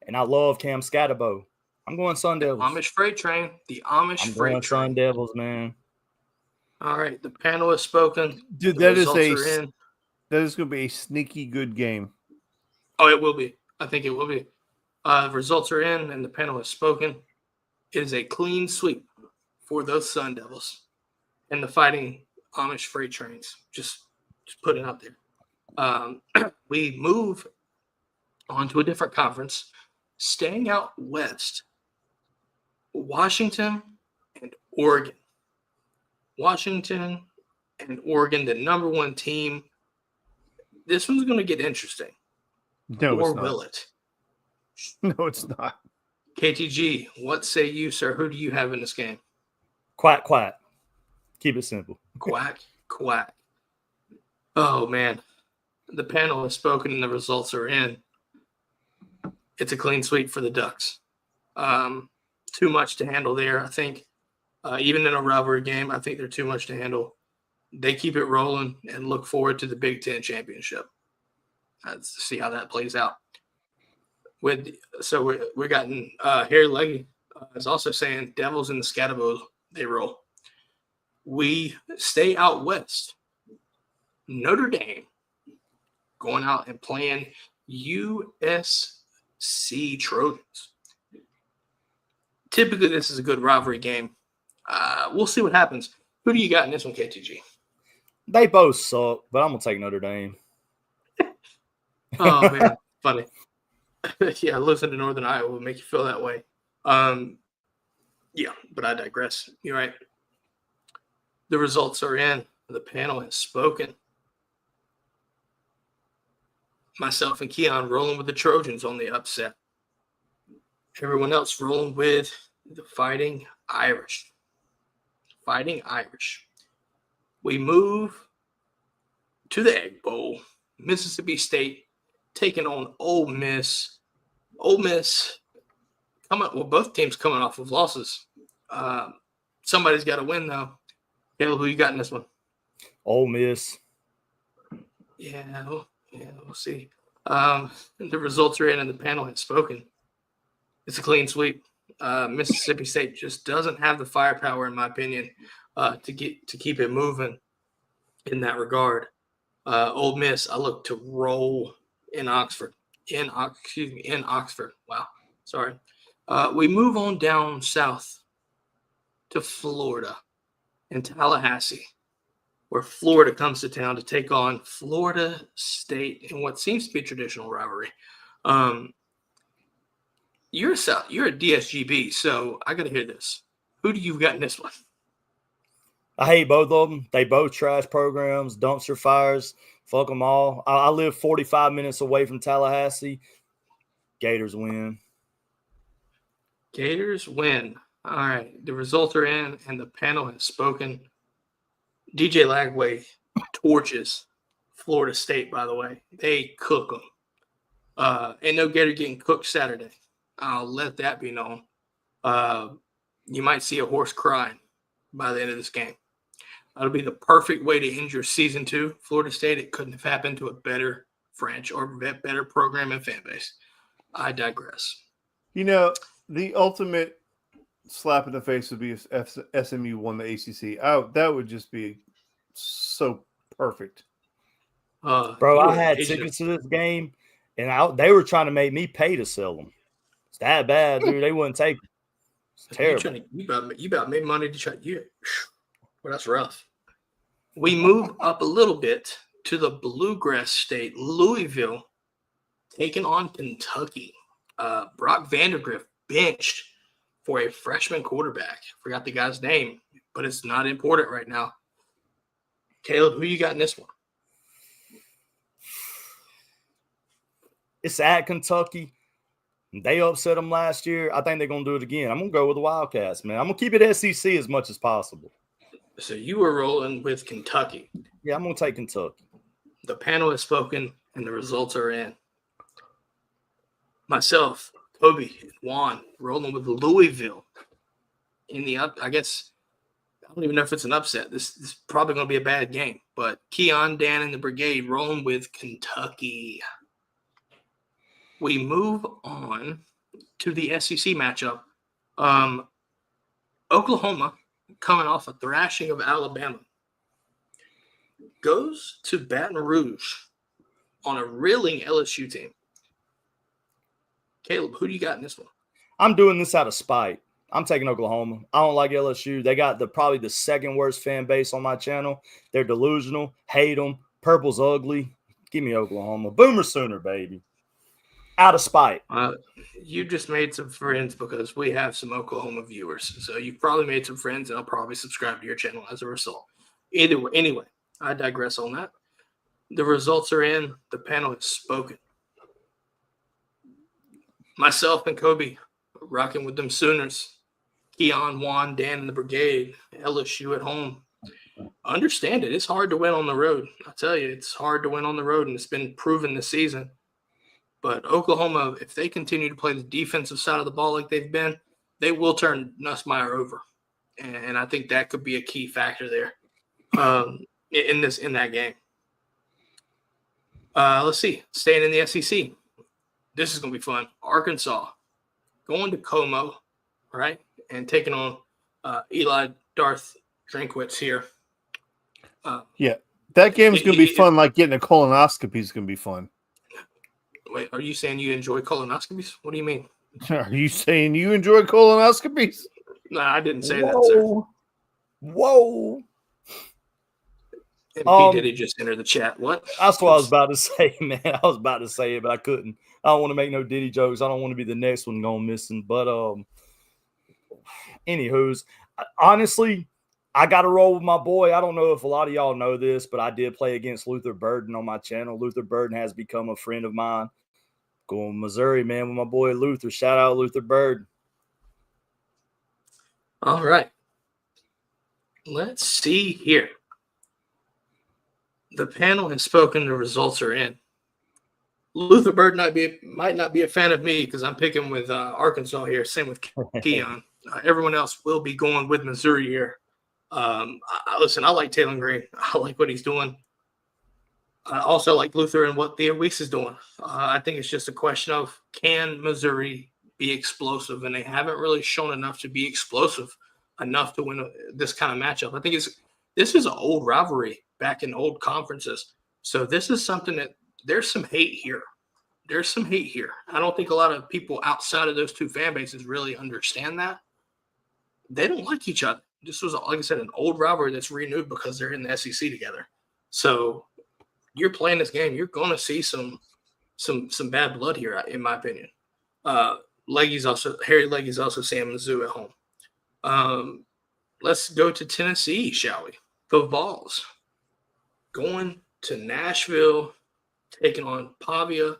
and I love Cam Scatterbo. I'm going Sun Devils. Amish Freight Train. The Amish I'm Freight going Train. Sun Devils, man. All right, the panel has spoken. Dude, that is going to be a sneaky good game. Oh, it will be. I think it will be. Results are in, and the panel has spoken. It is a clean sweep for those Sun Devils and the Fighting Amish Freight Trains. Just put it out there. We move on to a different conference, staying out west. Washington and Oregon. Washington and Oregon, the number one team. This one's going to get interesting. No, or it's not. will it? No, it's not. KTG, what say you, sir? Who do you have in this game? Quack, quack. Keep it simple. Quack, quack. Oh, man. The panel has spoken and the results are in. It's a clean sweep for the Ducks. Too much to handle there. I think even in a rivalry game, I think they're too much to handle. They keep it rolling and look forward to the Big Ten championship. Let's see how that plays out. We're gotten Harry Leggy is also saying Devils in the Scatterbo, they roll. We stay out west. Notre Dame going out and playing USC Trojans. Typically, this is a good rivalry game. We'll see what happens. Who do you got in this one, KTG? They both suck, but I'm going to take Notre Dame. Oh, man. Funny. Yeah, losing to Northern Iowa will make you feel that way. Yeah, but I digress. You're right. The results are in. The panel has spoken. Myself and Keon rolling with the Trojans on the upset. Everyone else rolling with the Fighting Irish. Fighting Irish. We move to the Egg Bowl. Mississippi State taking on Ole Miss. Ole Miss, both teams coming off of losses. Somebody's got to win, though. Caleb, who you got in this one? Ole Miss. Yeah, we'll see. The results are in, and the panel has spoken. It's a clean sweep. Mississippi State just doesn't have the firepower, in my opinion, to keep it moving in that regard. Ole Miss, I look to roll in Oxford. In Oxford. Wow, sorry. We move on down south to Florida and Tallahassee, where Florida comes to town to take on Florida State in what seems to be a traditional rivalry. You're a DSGB, so I got to hear this. Who do you got in this one? I hate both of them. They both trash programs, dumpster fires. Fuck them all. I live 45 minutes away from Tallahassee. Gators win. Gators win. All right. The results are in, and the panel has spoken. DJ Lagway torches Florida State, by the way. They cook them. Ain't no Gator getting cooked Saturday. I'll let that be known. You might see a horse crying by the end of this game. That'll be the perfect way to end your season 2. Florida State, it couldn't have happened to a better franchise or better program and fan base. I digress. You know, the ultimate slap in the face would be if SMU won the ACC. That would just be so perfect. Bro, I had tickets to this game, and they were trying to make me pay to sell them. It's that bad, dude. They wouldn't take it. It's terrible. You about made money to try. Well, that's rough. We move up a little bit to the Bluegrass State, Louisville, taking on Kentucky. Brock Vandegrift benched for a freshman quarterback. Forgot the guy's name, but it's not important right now. Caleb, who you got in this one? It's at Kentucky. They upset them last year. I think they're going to do it again. I'm going to go with the Wildcats, man. I'm going to keep it SEC as much as possible. So you were rolling with Kentucky. Yeah, I'm going to take Kentucky. The panel has spoken, and the results are in. Myself, Kobe, and Juan rolling with Louisville in the I guess I don't even know if it's an upset. This is probably going to be a bad game. But Keon, Dan, and the Brigade rolling with Kentucky. We move on to the SEC matchup. Oklahoma, coming off a thrashing of Alabama, goes to Baton Rouge on a reeling LSU team. Caleb, who do you got in this one? I'm doing this out of spite. I'm taking Oklahoma. I don't like LSU. They got probably the second worst fan base on my channel. They're delusional. Hate them. Purple's ugly. Give me Oklahoma. Boomer Sooner, baby. Out of spite. You just made some friends because we have some Oklahoma viewers. So you've probably made some friends, and I'll probably subscribe to your channel as a result. Either way, anyway, I digress on that. The results are in. The panel has spoken. Myself and Kobe rocking with them Sooners. Keon, Juan, Dan, and the Brigade. LSU at home. Understand it. It's hard to win on the road. I tell you, it's hard to win on the road, and it's been proven this season. But Oklahoma, if they continue to play the defensive side of the ball like they've been, they will turn Nussmeier over. And I think that could be a key factor there in that game. Let's see. Staying in the SEC. This is going to be fun. Arkansas going to Como, right, and taking on Eli Darth Drinkwitz here. Yeah, that game's going to be fun. Like getting a colonoscopy is going to be fun. Wait, are you saying you enjoy colonoscopies? What do you mean? Are you saying you enjoy colonoscopies? No, I didn't say that, sir. Whoa. And P. Diddy just entered the chat. What? That's what I was about to say, man. I was about to say it, but I couldn't. I don't want to make no Diddy jokes. I don't want to be the next one going missing. But anywho's, honestly, I got to roll with my boy. I don't know if a lot of y'all know this, but I did play against Luther Burden on my channel. Luther Burden has become a friend of mine. Going Missouri, man, with my boy Luther. Shout out Luther Burden. All right. Let's see here. The panel has spoken. The results are in. Luther Bird might not be a fan of me because I'm picking with Arkansas here. Same with Keon. Everyone else will be going with Missouri here. Listen, I like Taylor Green. I like what he's doing. I also like Luther and what Theo Weeks is doing. I think it's just a question of, can Missouri be explosive? And they haven't really shown enough to be explosive enough to win this kind of matchup. I think this is an old rivalry back in old conferences. So this is something that there's some hate here. There's some hate here. I don't think a lot of people outside of those two fan bases really understand that. They don't like each other. This was, like I said, an old rivalry that's renewed because they're in the SEC together. So you're playing this game, you're going to see some bad blood here, in my opinion. Harry Leggy's also saying Mizzou at home. Let's go to Tennessee, shall we? The Vols going to Nashville, taking on Pavia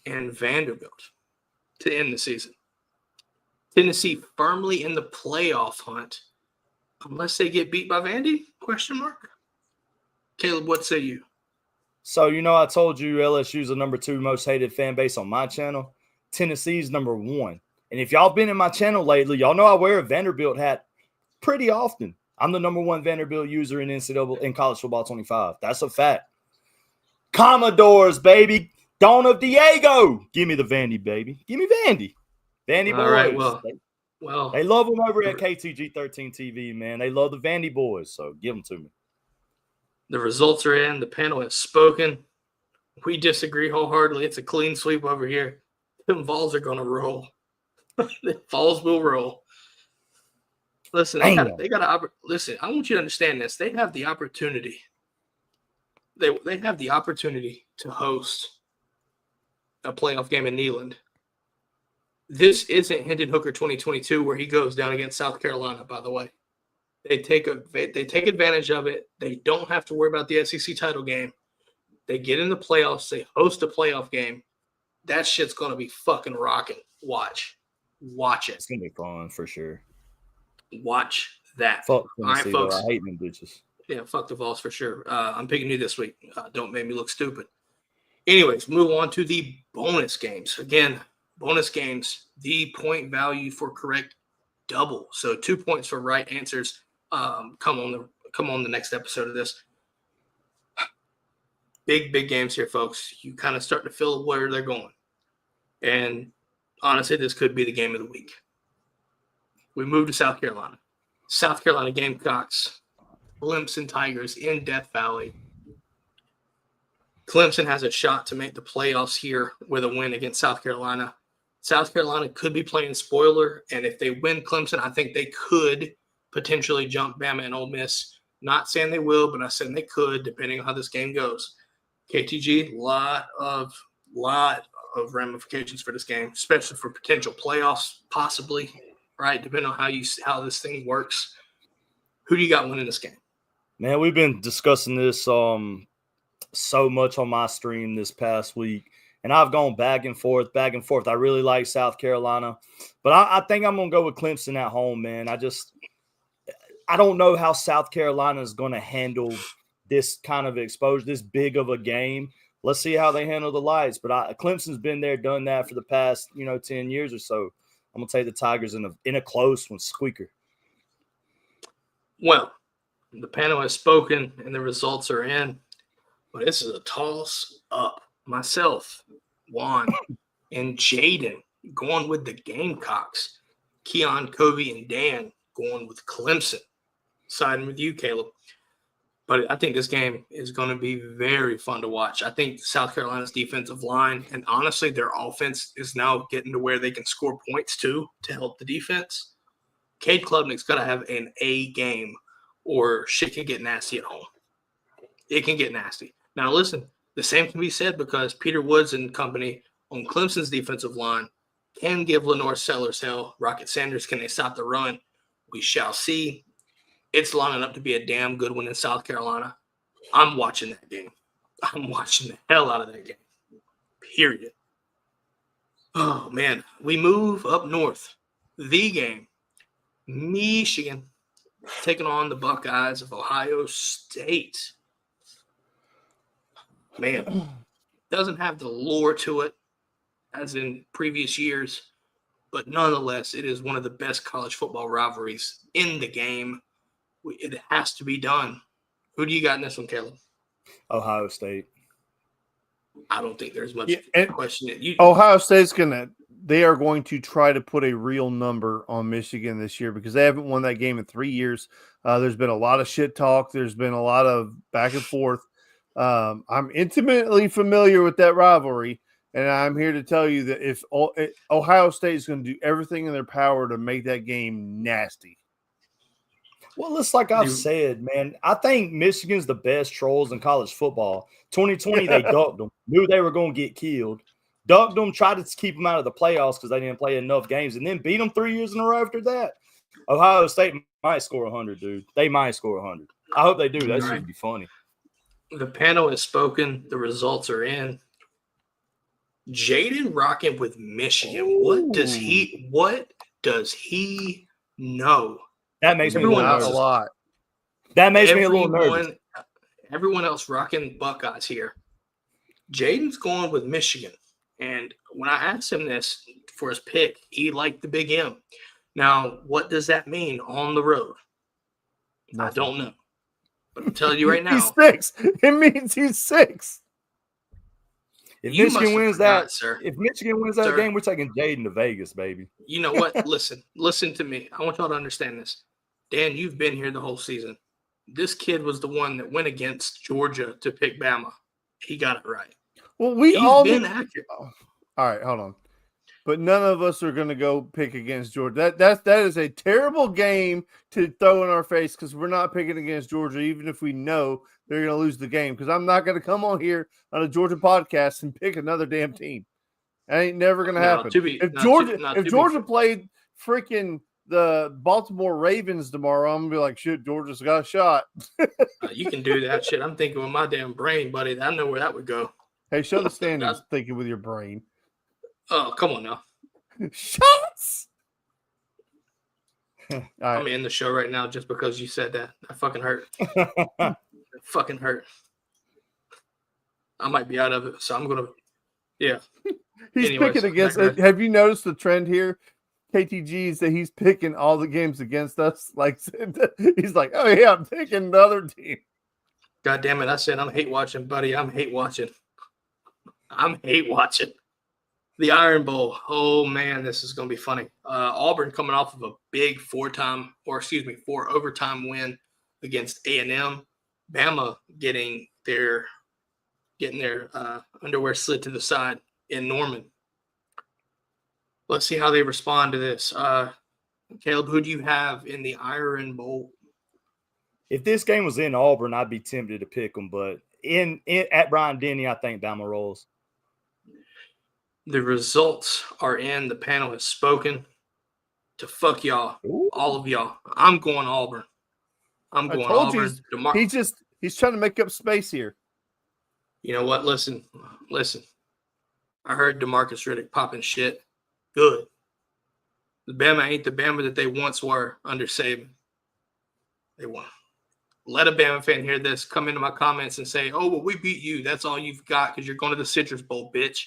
and Vanderbilt to end the season. Tennessee firmly in the playoff hunt, unless they get beat by Vandy? ? Caleb, what say you? So, I told you LSU's the number 2 most hated fan base on my channel. Tennessee's number 1. And if y'all been in my channel lately, y'all know I wear a Vanderbilt hat pretty often. I'm the number 1 Vanderbilt user in college football 25. That's a fact. Commodores, baby. Dawn of Diego. Give me the Vandy, baby. Give me Vandy. Vandy boys. All right, well, they love them over at KTG 13 TV, man. They love the Vandy boys, so give them to me. The results are in. The panel has spoken. We disagree wholeheartedly. It's a clean sweep over here. Them Vols are going to roll. The Vols will roll. Listen, they got listen. I want you to understand this. They have the opportunity. They have the opportunity to host a playoff game in Neyland. This isn't Hendon Hooker 2022 where he goes down against South Carolina. By the way, they take advantage of it. They don't have to worry about the SEC title game. They get in the playoffs. They host a playoff game. That shit's gonna be fucking rocking. Watch it. It's gonna be fun for sure. Watch that. Fuck all right, folks. I hate them bitches. Yeah, fuck the Vols for sure. I'm picking you this week. Don't make me look stupid. Anyways, move on to the bonus games. Again, bonus games, the point value for correct double. So 2 points for right answers. Come on the next episode of this. Big games here, folks. You kind of start to feel where they're going. And honestly, this could be the game of the week. We move to South Carolina. South Carolina Gamecocks, Clemson Tigers in Death Valley. Clemson has a shot to make the playoffs here with a win against South Carolina. South Carolina could be playing spoiler, and if they win Clemson, I think they could potentially jump Bama and Ole Miss. Not saying they will, but I said they could, depending on how this game goes. KTG, lot of ramifications for this game, especially for potential playoffs, possibly, right? Depending on how this thing works. Who do you got winning this game? Man, we've been discussing this so much on my stream this past week, and I've gone back and forth. I really like South Carolina, but I think I'm going to go with Clemson at home, man. I don't know how South Carolina is going to handle this kind of exposure, this big of a game. Let's see how they handle the lights. But Clemson's been there, done that for the past, 10 years or so. I'm going to take the Tigers in a close one, squeaker. Well, the panel has spoken and the results are in. But this is a toss up. Myself, Juan, and Jaden going with the Gamecocks. Keon, Covey, and Dan going with Clemson. Siding with you, Caleb. But I think this game is going to be very fun to watch. I think South Carolina's defensive line and honestly their offense is now getting to where they can score points too to help the defense. Cade Klubnik's got to have an A game or shit can get nasty at home. It can get nasty. Now, listen, the same can be said because Peter Woods and company on Clemson's defensive line can give Lenore Sellers hell. Rocket Sanders, can they stop the run? We shall see. It's lining up to be a damn good one in South Carolina. I'm watching that game. I'm watching the hell out of that game. Period. Oh, man. We move up north. The game. Michigan taking on the Buckeyes of Ohio State. Man, doesn't have the lore to it as in previous years, but nonetheless, it is one of the best college football rivalries in the game. It has to be done. Who do you got in this one, Caleb? Ohio State. I don't think there's much question. Ohio State's they are going to try to put a real number on Michigan this year because they haven't won that game in 3 years. There's been a lot of shit talk. There's been a lot of back and forth. I'm intimately familiar with that rivalry, and I'm here to tell you that if Ohio State is going to do everything in their power to make that game nasty. Well, it's like I've said, man, I think Michigan's the best trolls in college football. 2020, they ducked them, knew they were going to get killed, ducked them, tried to keep them out of the playoffs because they didn't play enough games, and then beat them 3 years in a row after that. Ohio State might score 100, dude. They might score 100. I hope they do. That should be funny. The panel has spoken. The results are in. Jaden rocking with Michigan. Ooh. What does he know? That makes me a little nervous. A lot. That makes me a little nervous. Everyone else rocking Buckeyes here. Jaden's going with Michigan. And when I asked him this for his pick, he liked the Big M. Now, what does that mean on the road? Nothing. I don't know. But I'm telling you right now. He's 6. It means he's 6. If Michigan wins that game, we're taking Jaden to Vegas, baby. You know what? Listen to me. I want y'all to understand this. Dan, you've been here the whole season. This kid was the one that went against Georgia to pick Bama. He got it right. Well, He's been accurate. Oh, all right, hold on. But none of us are going to go pick against Georgia. That is a terrible game to throw in our face because we're not picking against Georgia, even if we know they're going to lose the game. Because I'm not going to come on here on a Georgia podcast and pick another damn team. That ain't never going to happen. If Georgia played freaking the Baltimore Ravens tomorrow, I'm going to be like, shit, Georgia's got a shot. You can do that shit. I'm thinking with my damn brain, buddy. I know where that would go. Hey, show the standings thinking with your brain. Oh, come on now. Shots! Right. I'm in the show right now just because you said that. That fucking hurt. That fucking hurt. I might be out of it, so I'm going to – yeah. He's picking against – have you noticed the trend here? KTG's that he's picking all the games against us. Like he's like, oh, yeah, I'm picking the other team. God damn it. I said I'm hate watching, buddy. I'm hate watching. The Iron Bowl. Oh, man, this is going to be funny. Auburn coming off of a big 4 overtime win against A&M. Bama getting their underwear slid to the side in Norman. Let's see how they respond to this. Caleb, who do you have in the Iron Bowl? If this game was in Auburn, I'd be tempted to pick them, but at Bryant Denny, I think Bama rolls. The results are in. The panel has spoken. To fuck y'all, all of y'all. I'm going Auburn. I'm going Auburn. He's trying to make up space here. You know what? Listen. I heard DeMarcus Riddick popping shit. Good. The Bama ain't the Bama that they once were under Saban. They won. Let a Bama fan hear this, come into my comments and say, oh, well, we beat you. That's all you've got because you're going to the Citrus Bowl, bitch.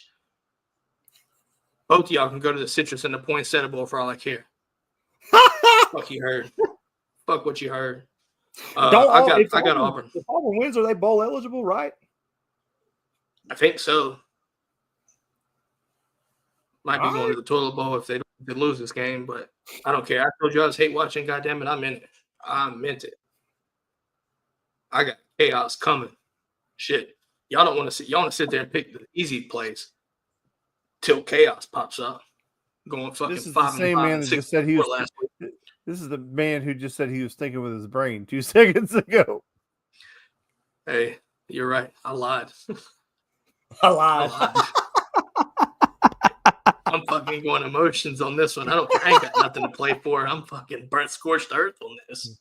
Both of y'all can go to the Citrus and the Poinsettia Bowl for all I care. Fuck you heard. Fuck what you heard. I got Auburn. If Auburn wins, are they bowl eligible, right? I think so. Might be going to the toilet bowl if they lose this game, but I don't care. I told you I hate watching. Goddamn it, I'm in it. I meant it. I got chaos coming. Shit, y'all don't want to sit. Y'all want to sit there and pick the easy plays till chaos pops up. Going fucking this is 5 the same and 5 man and that 6 just said he was. last week. This is the man who just said he was thinking with his brain 2 seconds ago. Hey, you're right. I lied. I lied. I'm fucking going emotions on this one. I ain't got nothing to play for. I'm fucking burnt scorched earth on this.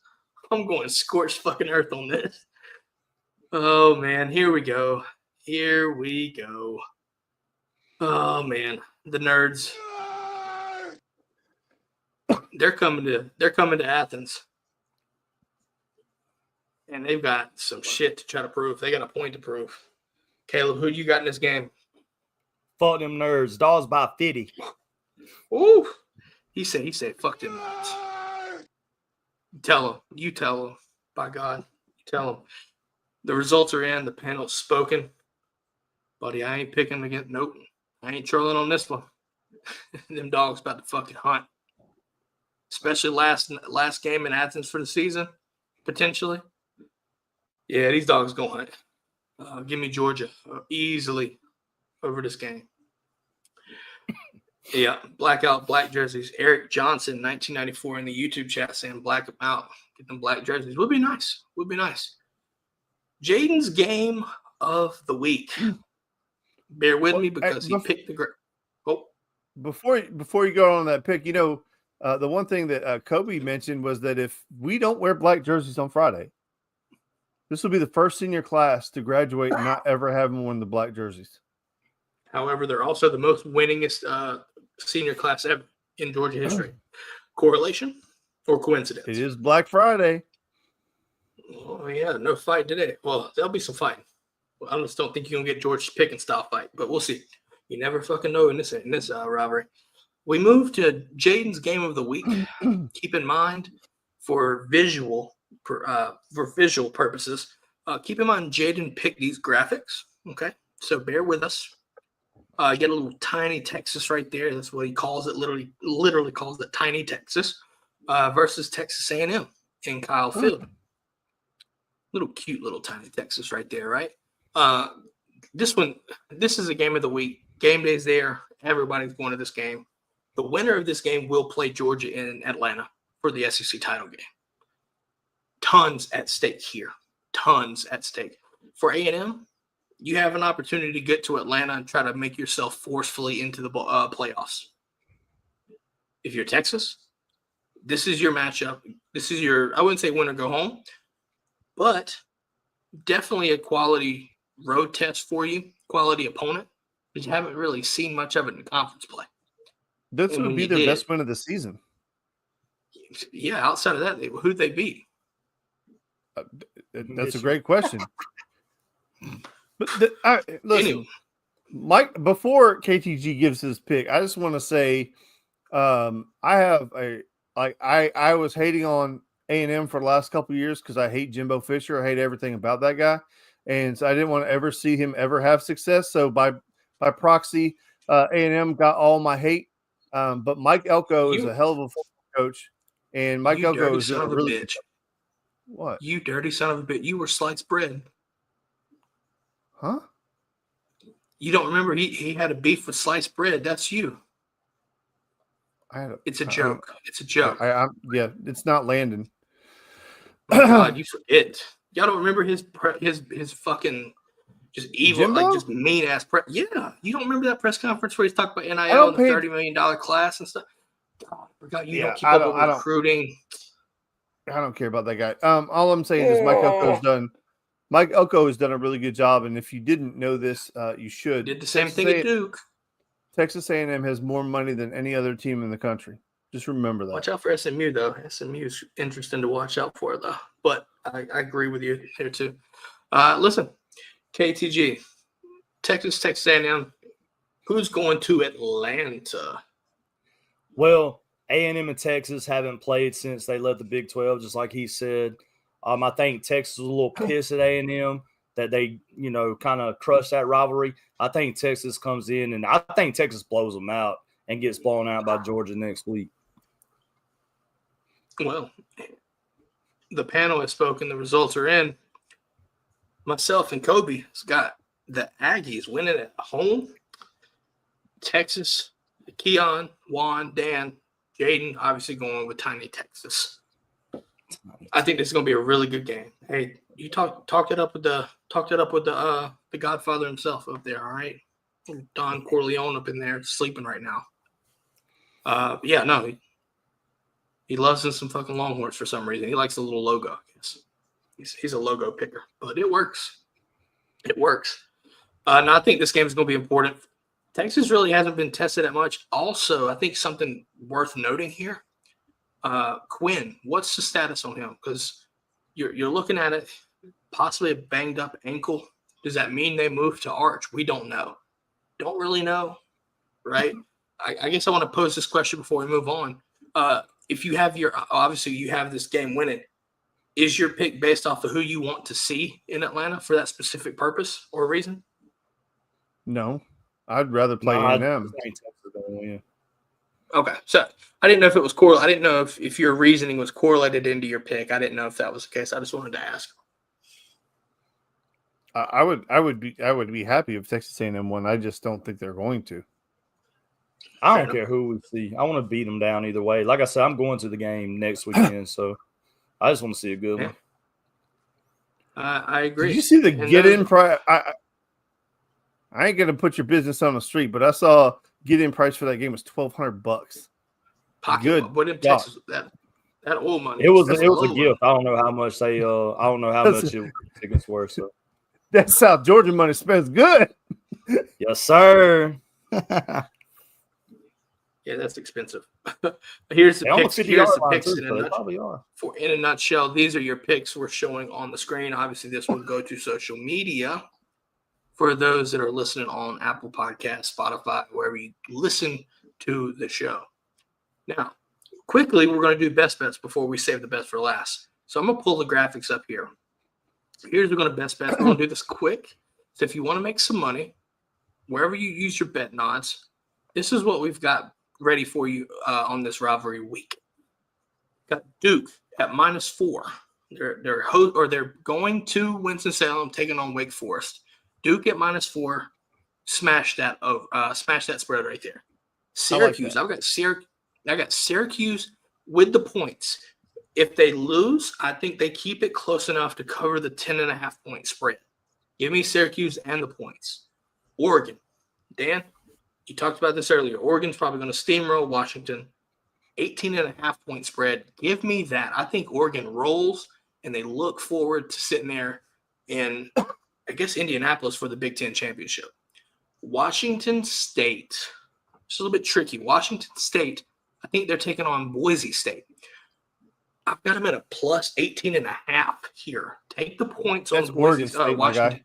I'm going scorched fucking earth on this. Oh man, here we go. Oh man, the nerds. They're coming to Athens. And they've got some shit to try to prove. They got a point to prove. Caleb, who you got in this game? Fuck them nerds. Dawgs by 50. Ooh. He said, fuck them nerds. You tell him. By God, you tell him. The results are in. The panel's spoken. Buddy, I ain't picking again. Nope. I ain't trolling on this one. Them dogs about to fucking hunt. Especially last game in Athens for the season, potentially. Yeah, these dogs going hunt. Give me Georgia easily over this game. Yeah, blackout black jerseys. Eric Johnson, 1994, in the YouTube chat saying black them out. Get them black jerseys. Would be nice. Jaden's game of the week. Bear with me because he picked the great. Oh, before you go on that pick, the one thing that Kobe mentioned was that if we don't wear black jerseys on Friday, this will be the first senior class to graduate and not ever having worn the black jerseys. However, they're also the most winningest senior class ever in Georgia history. Correlation or coincidence? It is Black Friday. Oh, yeah, no fight today. Well, there'll be some fighting. Well, I just don't think you're going to get George's pick and style fight, but we'll see. You never fucking know in this rivalry. We move to Jaden's game of the week. Keep in mind, for visual purposes, keep in mind Jaden picked these graphics, okay? So bear with us. You get a little tiny Texas right there. That's what he calls it. Literally calls it tiny Texas versus Texas A&M in Kyle Field. Cute little tiny Texas right there, right? This is a game of the week. Game day's there. Everybody's going to this game. The winner of this game will play Georgia in Atlanta for the SEC title game. Tons at stake here. Tons at stake. For A&M, you have an opportunity to get to Atlanta and try to make yourself forcefully into the playoffs. If you're Texas, this is your matchup. This is your, I wouldn't say win or go home, but definitely a quality road test for you, quality opponent, but you haven't really seen much of it in conference play. This would be their best win of the season. Yeah, outside of that, who'd they beat? That's a great question. But listen, anyway. Mike, before KTG gives his pick, I just want to say I was hating on A&M for the last couple of years because I hate Jimbo Fisher. I hate everything about that guy. And so I didn't want to ever see him ever have success. So by proxy, A&M got all my hate. But Mike Elko is a hell of a football coach. And Mike Elko is a really bitch. What? You dirty son of a bitch. You were sliced bread. Huh? You don't remember he had a beef with sliced bread. That's you. It's a joke. It's a joke. Yeah, it's not landing. Oh my God, you forget. Y'all don't remember his fucking just evil, Jimbo? like just mean ass press. Yeah, you don't remember that press conference where he's talking about NIL and the $30 million class and stuff. God, I forgot you don't keep up with recruiting. I don't care about that guy. All I'm saying is Mike Elko's done. Mike Elko has done a really good job, and if you didn't know this, you should. Did the same thing at Duke. Texas A&M has more money than any other team in the country. Just remember that. Watch out for SMU, though. SMU is interesting to watch out for, though. But I agree with you here, too. Listen, KTG, Texas A&M, who's going to Atlanta? Well, A&M and Texas haven't played since they left the Big 12, just like he said. I think Texas was a little pissed at A&M that they, kind of crushed that rivalry. I think Texas comes in, and I think Texas blows them out and gets blown out by Georgia next week. Well, the panel has spoken. The results are in. Myself and Kobe has got the Aggies winning at home. Texas, Keon, Juan, Dan, Jaden, obviously going with Tiny Texas. I think this is going to be a really good game. Hey, you talked it up with the Godfather himself up there. All right, Don Corleone up in there sleeping right now. He loves him some fucking Longhorns for some reason. He likes the little logo. I guess he's a logo picker, but it works. It works. Now I think this game is going to be important. Texas really hasn't been tested that much. Also, I think something worth noting here. Quinn, what's the status on him? Because you're looking at it, possibly a banged up ankle. Does that mean they move to Arch? We don't know. Don't really know, right? I guess I want to pose this question before we move on. If you have obviously you have this game winning, is your pick based off of who you want to see in Atlanta for that specific purpose or reason? No, I'd rather play A&M. Okay, so I didn't know if it was correlated. I didn't know if your reasoning was correlated into your pick. I didn't know if that was the case. I just wanted to ask. I would be happy if Texas A&M won. I just don't think they're going to. I don't care who we see. I want to beat them down either way. Like I said, I'm going to the game next weekend, so I just want to see a good one. I agree. Did you see the get-in price? I ain't gonna put your business on the street, but I saw get-in price for that game was $1,200. Good. What in Texas? That old money. It was a gift. I don't know how much they. I don't know how much tickets were. So that's South Georgia money spends good. Yes, sir. Yeah, that's expensive. Here's the picks. Here's the picks in a nutshell. These are your picks we're showing on the screen. Obviously, this will go to social media for those that are listening on Apple Podcasts, Spotify, wherever you listen to the show. Now, quickly, we're going to do best bets before we save the best for last. So I'm going to pull the graphics up here. Here's we're going to best bet. We're going to do this quick. So if you want to make some money, wherever you use your bet odds, this is what we've got ready for you on this rivalry week. Got Duke at -4. They're going to Winston-Salem, taking on Wake Forest. Duke at -4. Smash that spread right there. Syracuse. I got Syracuse with the points. If they lose, I think they keep it close enough to cover the 10.5 point spread. Give me Syracuse and the points. Oregon. Dan, you talked about this earlier. Oregon's probably going to steamroll Washington. 18.5 point spread. Give me that. I think Oregon rolls, and they look forward to sitting there in, I guess, Indianapolis for the Big Ten championship. Washington State. It's a little bit tricky. Washington State, I think they're taking on Boise State. I've got them at a plus 18.5 here. Take the points on Oregon State, Washington.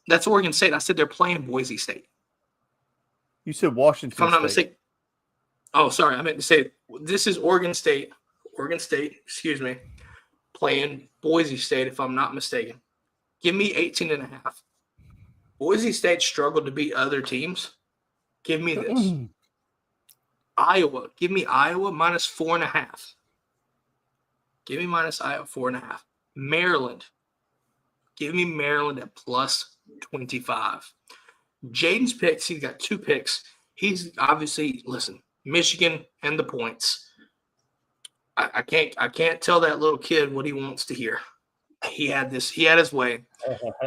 That's Oregon State. I said they're playing Boise State. You said Washington State. If I'm not mistaken. Oh, sorry. I meant to say this is Oregon State. Oregon State, excuse me, playing Boise State, if I'm not mistaken. Give me 18.5. Boise State struggled to beat other teams. Give me this. Iowa. Give me Iowa -4.5. Give me Iowa 4.5. Maryland. Give me Maryland at +25. Jaden's picks, he's got 2 picks. He's obviously, listen, Michigan and the points. I can't tell that little kid what he wants to hear. He had his way.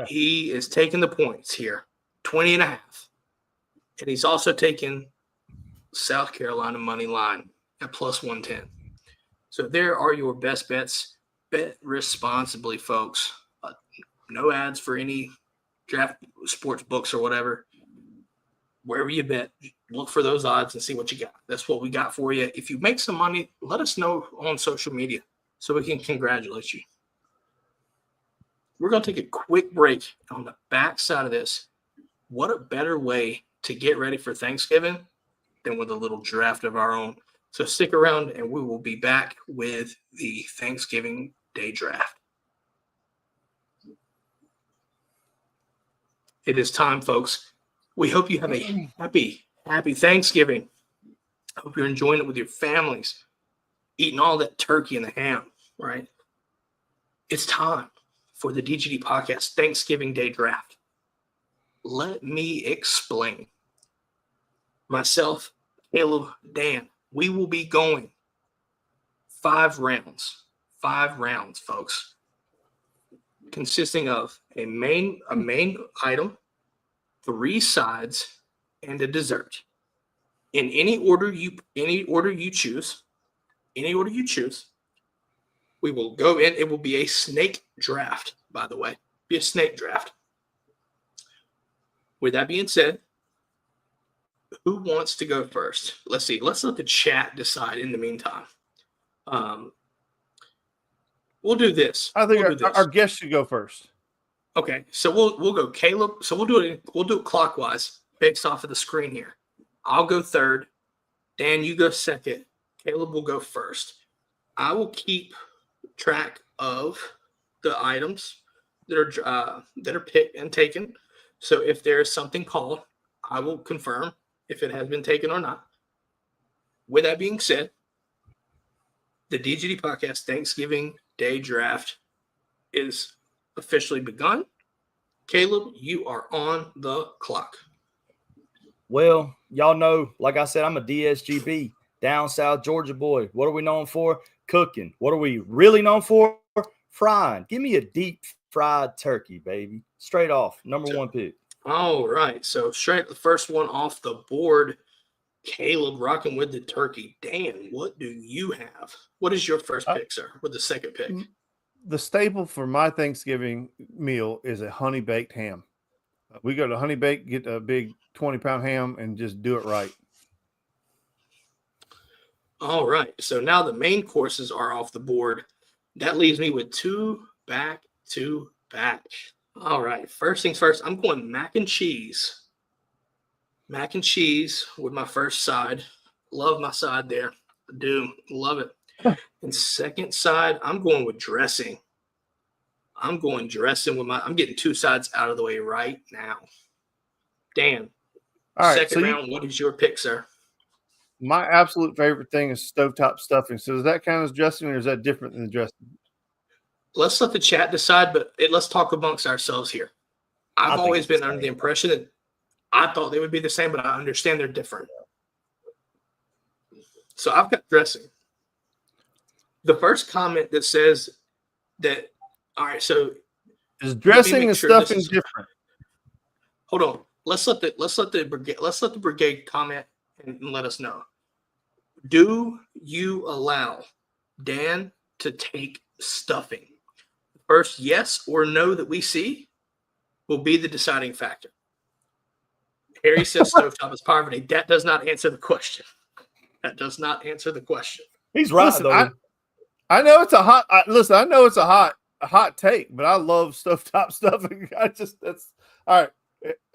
He is taking the points here, 20.5. And he's also taking South Carolina money line at plus 110. So there are your best bets. Bet responsibly, folks. No ads for any draft sports books or whatever. Wherever you bet, look for those odds and see what you got. That's what we got for you. If you make some money, let us know on social media so we can congratulate you. We're going to take a quick break. On the back side of this, what a better way to get ready for Thanksgiving than with a little draft of our own. So stick around and we will be back with the Thanksgiving Day draft. It is time, folks. We hope you have a happy Thanksgiving. I hope you're enjoying it with your families, eating all that turkey and the ham, right? It's time for the DGD Podcast Thanksgiving Day Draft. Let me explain. Myself, Caleb, Dan, we will be going 5 rounds. 5 rounds, folks, consisting of a main item, 3 sides, and a dessert. In any order you choose, we will go in. It will be a snake draft, by the way. Be a snake draft. With that being said, who wants to go first? Let's see. Let's let the chat decide in the meantime. We'll do this. I think our guest should go first. Okay, so we'll go Caleb. So we'll do it clockwise based off of the screen here. I'll go third. Dan, you go second. Caleb will go first. I will keep track of the items that are picked and taken. So if there is something called, I will confirm if it has been taken or not. With that being said, the DGD Podcast Thanksgiving Day Draft is officially begun. Caleb, you are on the clock. Well, y'all know, like I said, I'm a DSGB, down south Georgia boy. What are we known for? Cooking. What are we really known for? Frying. Give me a deep fried turkey, baby. Straight off. Number 1 pick. All right. So straight the first one off the board. Caleb rocking with the turkey. Dan, what do you have? What is your first pick, sir? With the second pick? The staple for my Thanksgiving meal is a honey baked ham. We go to Honey Bake, get a big 20-pound ham, and just do it right. All right. So now the main courses are off the board. That leaves me with 2 back-to-back. All right. First things first, I'm going mac and cheese. Mac and cheese with my first side. Love my side there. I do. Love it. And second side, I'm going with dressing. I'm getting 2 sides out of the way right now. Dan, all right, second round, what is your pick, sir? My absolute favorite thing is stovetop stuffing. So does that count as dressing, or is that different than dressing? Let's let the chat decide, but let's talk amongst ourselves here. I've always been under the impression that I thought they would be the same, but I understand they're different. So I've got dressing. The first comment that says that, all right, so is dressing and stuffing different? Hold on. Let's let the brigade comment and let us know. Do you allow Dan to take stuffing? First yes or no that we see will be the deciding factor. Harry says stovetop is poverty. That does not answer the question. He's right. Listen, I know it's a hot. I know it's a hot take, but I love stovetop stuffing. That's all right.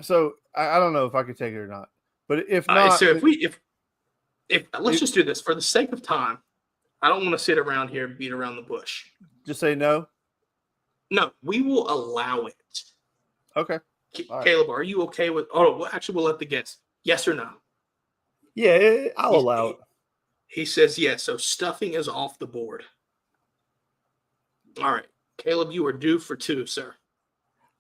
So I don't know if I could take it or not. But if not, right, so if let's just do this for the sake of time. I don't want to sit around here and beat around the bush. Just say no. No, we will allow it. Okay. Caleb, are you okay with? Oh, well, actually, we'll let the guess. Yes or no? Yeah, I'll allow it. He says yes. So stuffing is off the board. All right, Caleb, you are due for 2, sir.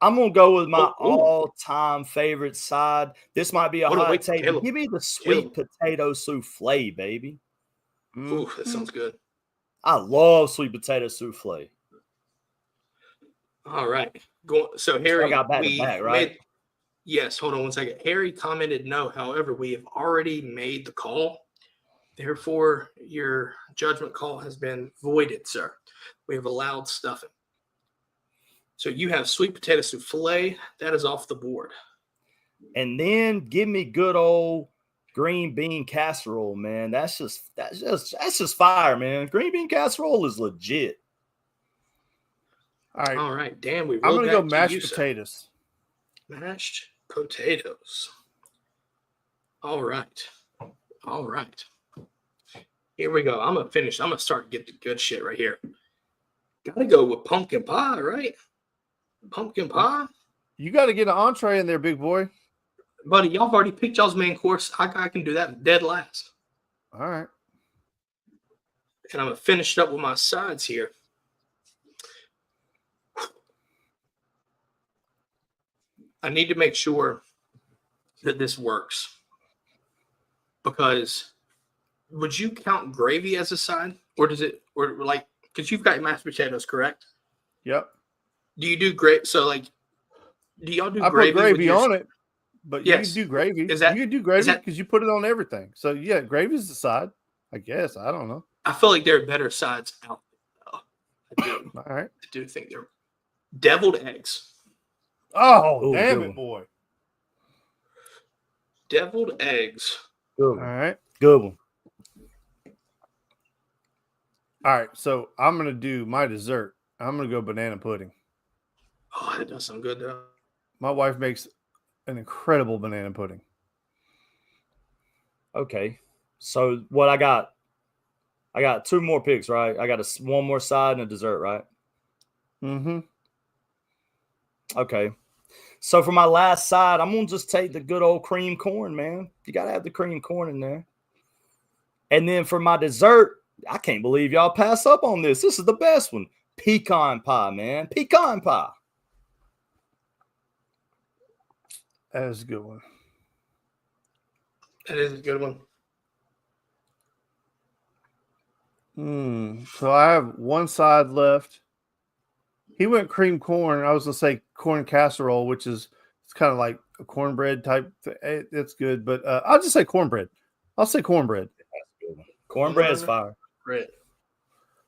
I'm gonna go with my Oh, ooh. all-time favorite side. This might be a What a hot wait, take. Caleb. Give me the sweet potato souffle, baby. Ooh, that sounds good. I love sweet potato souffle. All right. So Harry, I got back to back, right? Yes, hold on one second. Harry commented no. However, we have already made the call. Therefore, your judgment call has been voided, sir. We have allowed stuffing. So you have sweet potato souffle. That is off the board. And then give me good old green bean casserole, man. That's just fire, man. Green bean casserole is legit. All right. Dan, we I'm rolled gonna go back mashed to you, potatoes. Sir. Mashed potatoes. All right. Here we go. I'm gonna start to get the good shit right here. Gotta go with pumpkin pie, right? Pumpkin pie. You got to get an entree in there, big boy. Buddy, y'all have already picked y'all's main course. I can do that dead last. All right. And I'm going to finish up with my sides here. I need to make sure that this works. Because would you count gravy as a side? Or does it, or like, because you've got mashed potatoes, correct? Yep. Do you do gravy? So, like, do y'all do I gravy? put gravy on it, but Yes. you can do gravy. Is that- you can do gravy is that- because you put it on everything. So yeah, gravy's the side. I guess. I don't know. I feel like there are better sides out there. I do. All right. I do think they're deviled eggs. Oh, Ooh, damn good it, one. boy. Deviled eggs. Good All one. right. Good one. All right. So I'm gonna do my dessert. I'm gonna go banana pudding. Oh, that does sound good though. My wife makes an incredible banana pudding. Okay. So what I got two more picks, right? I got one more side and a dessert, right? Mm-hmm. Okay. So for my last side, I'm going to just take the good old cream corn, man. You got to have the cream corn in there. And then for my dessert, I can't believe y'all pass up on this. This is the best one. Pecan pie, man. Pecan pie. That is a good one. That is a good one. So I have one side left. He went cream corn. I was gonna say corn casserole, which is it's kind of like a cornbread type. It's good, but I'll just say cornbread. I'll say cornbread. Cornbread is fire.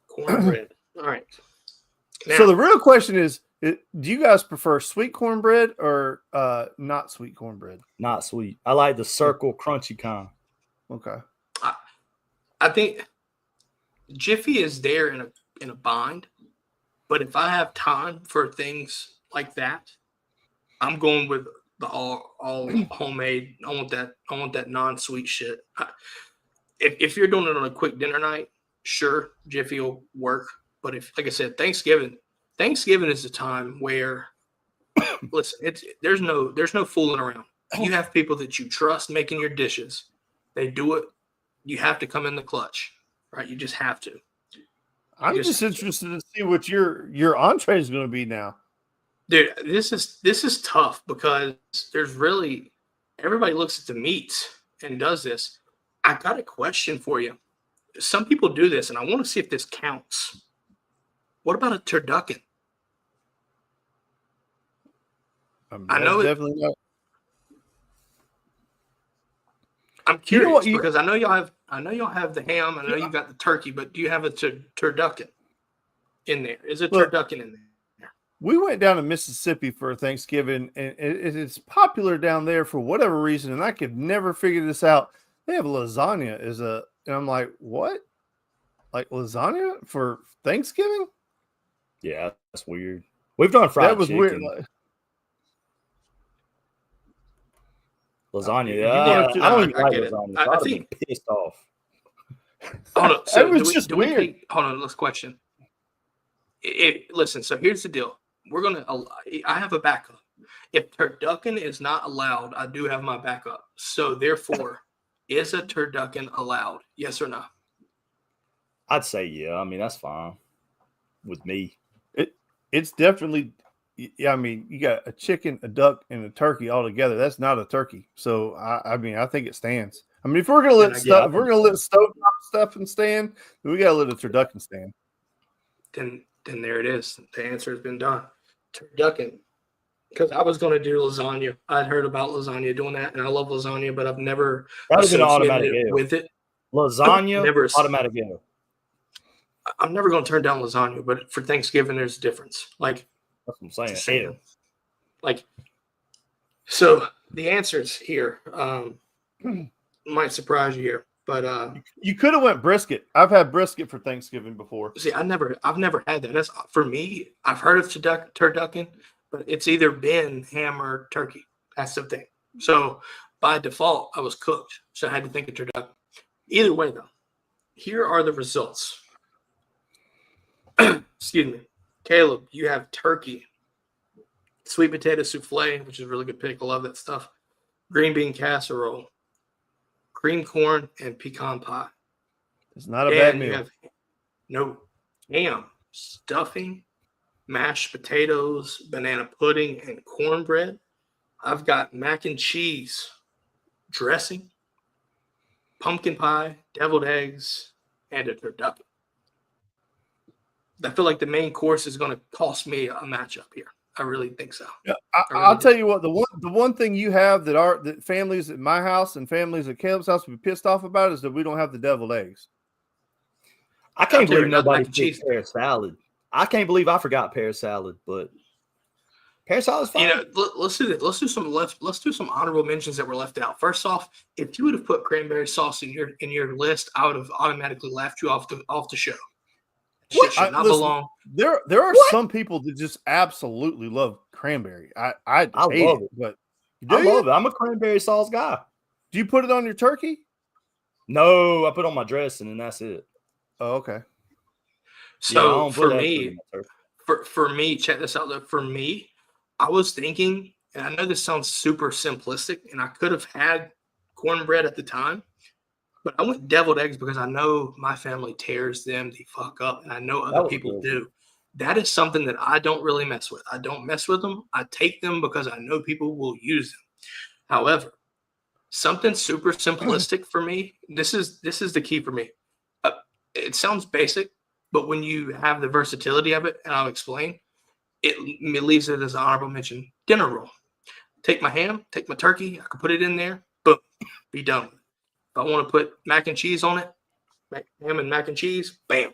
Cornbread. All right. Now, So the real question is, do you guys prefer sweet cornbread or not sweet cornbread? Not sweet. I like the circle crunchy kind. Okay. I think Jiffy is there in a bind, but if I have time for things like that, I'm going with the all homemade. I want that non-sweet shit. If you're doing it on a quick dinner night, sure, Jiffy will work. But if, like I said, Thanksgiving is a time where, listen, there's no fooling around. You have people that you trust making your dishes. They do it. You have to come in the clutch, right? You just have to. I'm just interested to see what your entree is going to be now. Dude, this is tough because there's really everybody looks at the meats and does this. I got a question for you. Some people do this, and I want to see if this counts. What about a turducken? I know definitely not. I'm curious what, because I know y'all have the ham. I know you got the turkey, but do you have a turducken in there? Is a turducken in there? We went down to Mississippi for Thanksgiving, and it's popular down there for whatever reason, and I could never figure this out. They have lasagna and I'm like, what? Like lasagna for Thanksgiving? Yeah, that's weird. We've done fried That was chicken. weird. Lasagna. You Yeah, want to- I don't even I like get it. lasagna. I So I'd have think- been pissed off. Hold on. So That was just weird. Hold on. Let's question. Listen. So here's the deal. I have a backup. If turducken is not allowed, I do have my backup. So therefore, is a turducken allowed? Yes or no? I'd say yeah. I mean, that's fine with me. It's definitely Yeah, I mean, you got a chicken, a duck, and a turkey all together. That's not a turkey. So I mean, I think it stands. I mean, if we're gonna let stovetop stuff and stand, then we gotta let a turducken stand. Then there it is. The answer has been done. Turducken. Because I was going to do lasagna. I'd heard about lasagna doing that, and I love lasagna, but I've never associated it with it. Lasagna, automatic go. I'm never going to turn down lasagna, but for Thanksgiving, there's a difference. Like, that's what I'm saying. Like, so the answers here might surprise you here, but you could have went brisket. I've had brisket for Thanksgiving before. See, I've never had that. That's for me. I've heard of turducken, but it's either been ham or turkey. That's the thing. So by default, I was cooked, so I had to think of turducken. Either way, though, here are the results. Excuse me. Caleb, you have turkey, sweet potato souffle, which is a really good pick. I love that stuff. Green bean casserole, cream corn, and pecan pie. It's not a bad meal. You have ham, stuffing, mashed potatoes, banana pudding, and cornbread. I've got mac and cheese, dressing, pumpkin pie, deviled eggs, and a turducken. I feel like the main course is going to cost me a matchup here. I really think so. Yeah, I'll tell you what. The one thing you have that families at my house and families at Caleb's house would be pissed off about is that we don't have the deviled eggs. I can't believe nobody picked pear salad. I can't believe I forgot pear salad, but pear salad is fine. Let's do this. Let's do some honorable mentions that were left out. First off, if you would have put cranberry sauce in your list, I would have automatically laughed you off the show. Shit should not belong. There are some people that just absolutely love cranberry. I love it, but I love it. I'm a cranberry sauce guy. Do you put it on your turkey? No, I put it on my dressing and that's it. Oh, okay. So for me, check this out. Though. For me, I was thinking, and I know this sounds super simplistic, and I could have had cornbread at the time, but I went deviled eggs because I know my family tears them the fuck up, and I know other people do. That is something that I don't really mess with. I don't mess with them. I take them because I know people will use them. However, something super simplistic for me, this is the key for me. It sounds basic, but when you have the versatility of it, and I'll explain, it leaves it as an honorable mention. Dinner roll. Take my ham, take my turkey, I can put it in there, boom, be done with it. If I want to put mac and cheese on it, ham and mac and cheese, bam.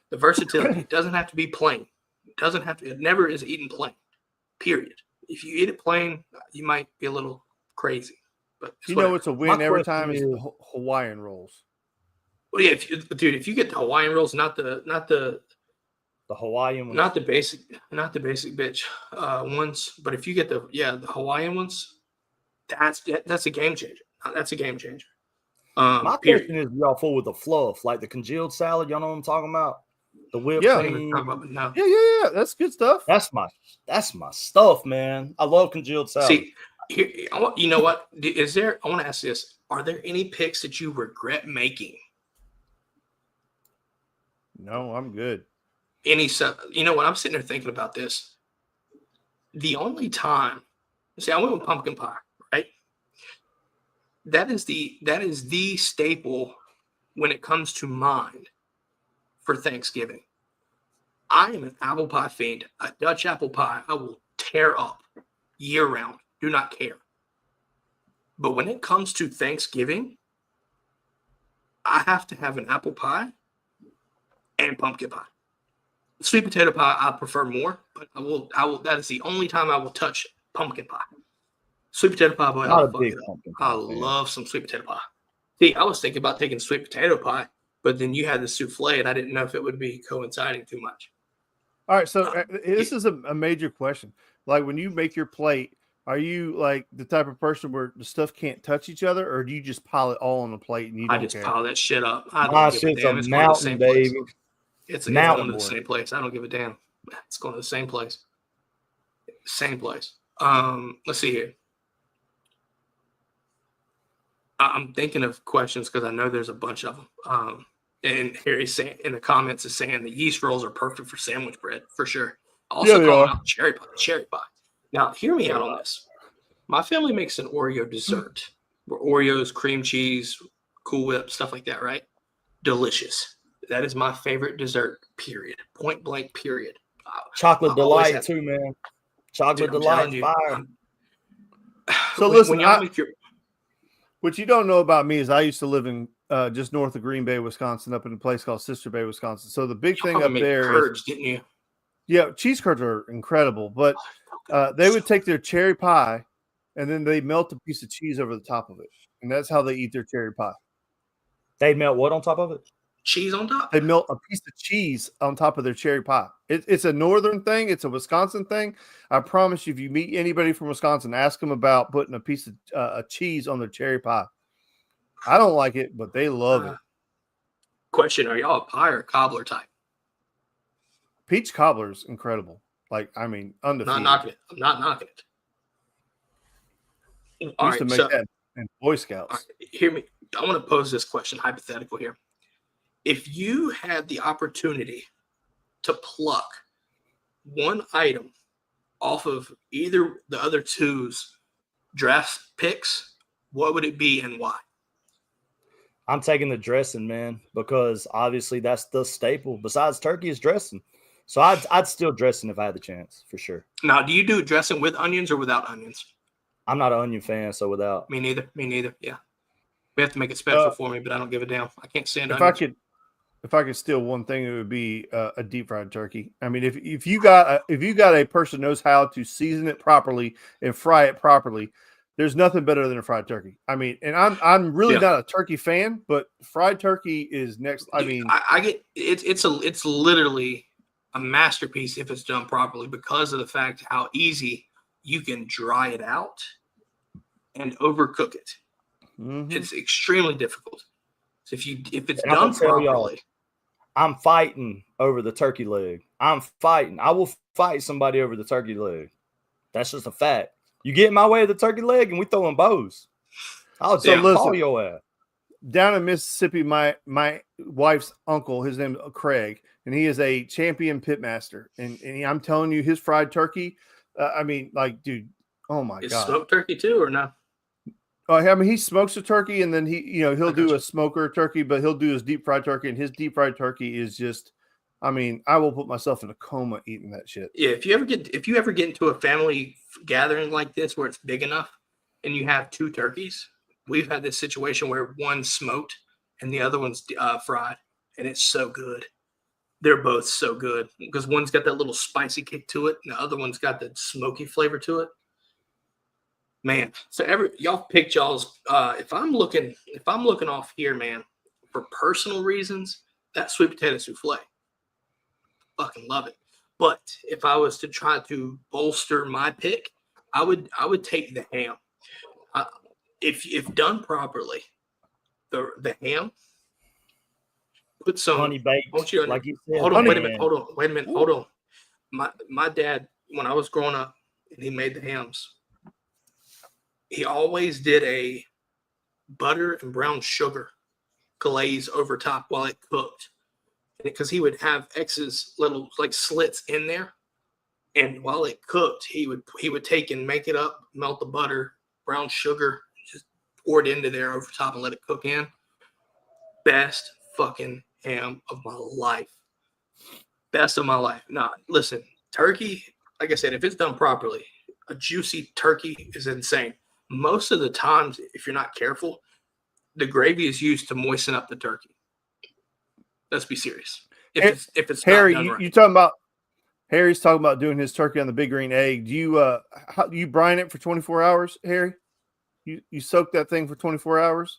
The versatility. It doesn't have to be plain. It never is eaten plain, period. If you eat it plain, you might be a little crazy. But it's a win every time is the Hawaiian rolls. Well, yeah, if you get the Hawaiian rolls, not the Hawaiian ones, not the basic bitch ones, but if you get the Hawaiian ones, that's a game changer. That's a game changer. My question is, y'all full with the fluff, like the congealed salad? Y'all know what I'm talking about? The whipped cream. No. Yeah. That's good stuff. That's my stuff, man. I love congealed salad. See, you know what? I want to ask this: are there any picks that you regret making? No, I'm good. You know what? I'm sitting there thinking about this. The only time, I went with pumpkin pie, right? That is the staple when it comes to mind for Thanksgiving. I am an apple pie fiend. A Dutch apple pie I will tear up year round. Do not care. But when it comes to Thanksgiving, I have to have an apple pie and pumpkin pie. Sweet potato pie I prefer more, but I will. That is the only time I will touch pumpkin pie. Sweet potato pie, boy, I love some sweet potato pie. See, I was thinking about taking sweet potato pie, but then you had the souffle, and I didn't know if it would be coinciding too much. All right, so this is a major question. Like when you make your plate, are you like the type of person where the stuff can't touch each other, or do you just pile it all on the plate and you don't care? I just pile that shit up. My shit's a mountain, baby. It's going to the same place. I don't give a damn. It's going to the same place. Same place. Let's see here. I'm thinking of questions because I know there's a bunch of them. And Harry's saying in the comments is saying the yeast rolls are perfect for sandwich bread for sure. Also they calling are. out cherry pie. Cherry pie. Now, hear me out on this. My family makes an Oreo dessert. Where Oreos, cream cheese, Cool Whip, stuff like that, right? Delicious. That is my favorite dessert, period. Point blank, period. Chocolate I always delight have- too, man. Chocolate Dude, I'm delight, telling you, fire. So listen, when y'all make your what you don't know about me is I used to live in just north of Green Bay, Wisconsin, up in a place called Sister Bay, Wisconsin. So the big y'all thing probably up make there curds, didn't you? yeah, cheese curds are incredible, but they would take their cherry pie and then they melt a piece of cheese over the top of it. And that's how they eat their cherry pie. They melt what on top of it? Cheese on top. They melt a piece of cheese on top of their cherry pie. It's a northern thing. It's a Wisconsin thing. I promise you, if you meet anybody from Wisconsin, ask them about putting a piece of a cheese on their cherry pie. I don't like it, but they love it. Question: are y'all a pie or cobbler type? Peach cobbler is incredible. Like, I mean, I'm undefeated. not knocking it. I'm not knocking it. All Used to right, make so that in Boy all Scouts. right, hear me. I want to pose this question, hypothetical here. If you had the opportunity to pluck one item off of either the other two's draft picks, what would it be and why? I'm taking the dressing, man, because obviously that's the staple. Besides turkey is dressing. So I'd still dressing if I had the chance, for sure. Now, do you do dressing with onions or without onions? I'm not an onion fan, so without. Me neither. Me neither. Yeah. We have to make it special for me, but I don't give a damn. I can't stand onions. If I could steal one thing, it would be a deep fried turkey. I mean, if you got a person who knows how to season it properly and fry it properly, there's nothing better than a fried turkey. I mean, and I'm really not a turkey fan, but fried turkey is next. I mean, I get it's literally a masterpiece if it's done properly because of the fact how easy you can dry it out and overcook it. mhm. It's extremely difficult. So if it's And I'm gonna done tell y'all, properly, I'm fighting over the turkey leg. I'm fighting. I will fight somebody over the turkey leg. That's just a fact. You get in my way of the turkey leg and we throwing bows. I'll So call listen. your ass. Down in Mississippi, my wife's uncle, his name is Craig, and he is a champion pitmaster. And I'm telling you, his fried turkey. I mean, like, dude, oh my is god! smoked turkey too or no? I mean, he smokes a turkey, and then he'll I do gotcha. a smoker turkey, but he'll do his deep fried turkey, and his deep fried turkey is just. I mean, I will put myself in a coma eating that shit. Yeah, if you ever get into a family gathering like this where it's big enough and you have two turkeys, we've had this situation where one's smoked and the other one's fried, and it's so good. They're both so good because one's got that little spicy kick to it, and the other one's got the smoky flavor to it. Man, so y'all picked y'all's. If I'm looking off here, man, for personal reasons, that sweet potato souffle, fucking love it. But if I was to try to bolster my pick, I would take the ham. If done properly, the ham. Put some Honey baked, Won't you- like you said. Hold on, wait a man. minute. Hold on. My dad, when I was growing up, and he made the hams, he always did a butter and brown sugar glaze over top while it cooked, because he would have X's little like slits in there, and while it cooked, he would take and make it up, melt the butter, brown sugar, just pour it into there over top and let it cook in. Best fucking ham of my life. Best of my life. Nah, listen, turkey, like I said, if it's done properly, a juicy turkey is insane. Most of the times, if you're not careful, the gravy is used to moisten up the turkey. Let's be serious. If it's Harry, not done right. you talking about Harry's talking about doing his turkey on the big green egg. Do you brine it for 24 hours, Harry? You soak that thing for 24 hours?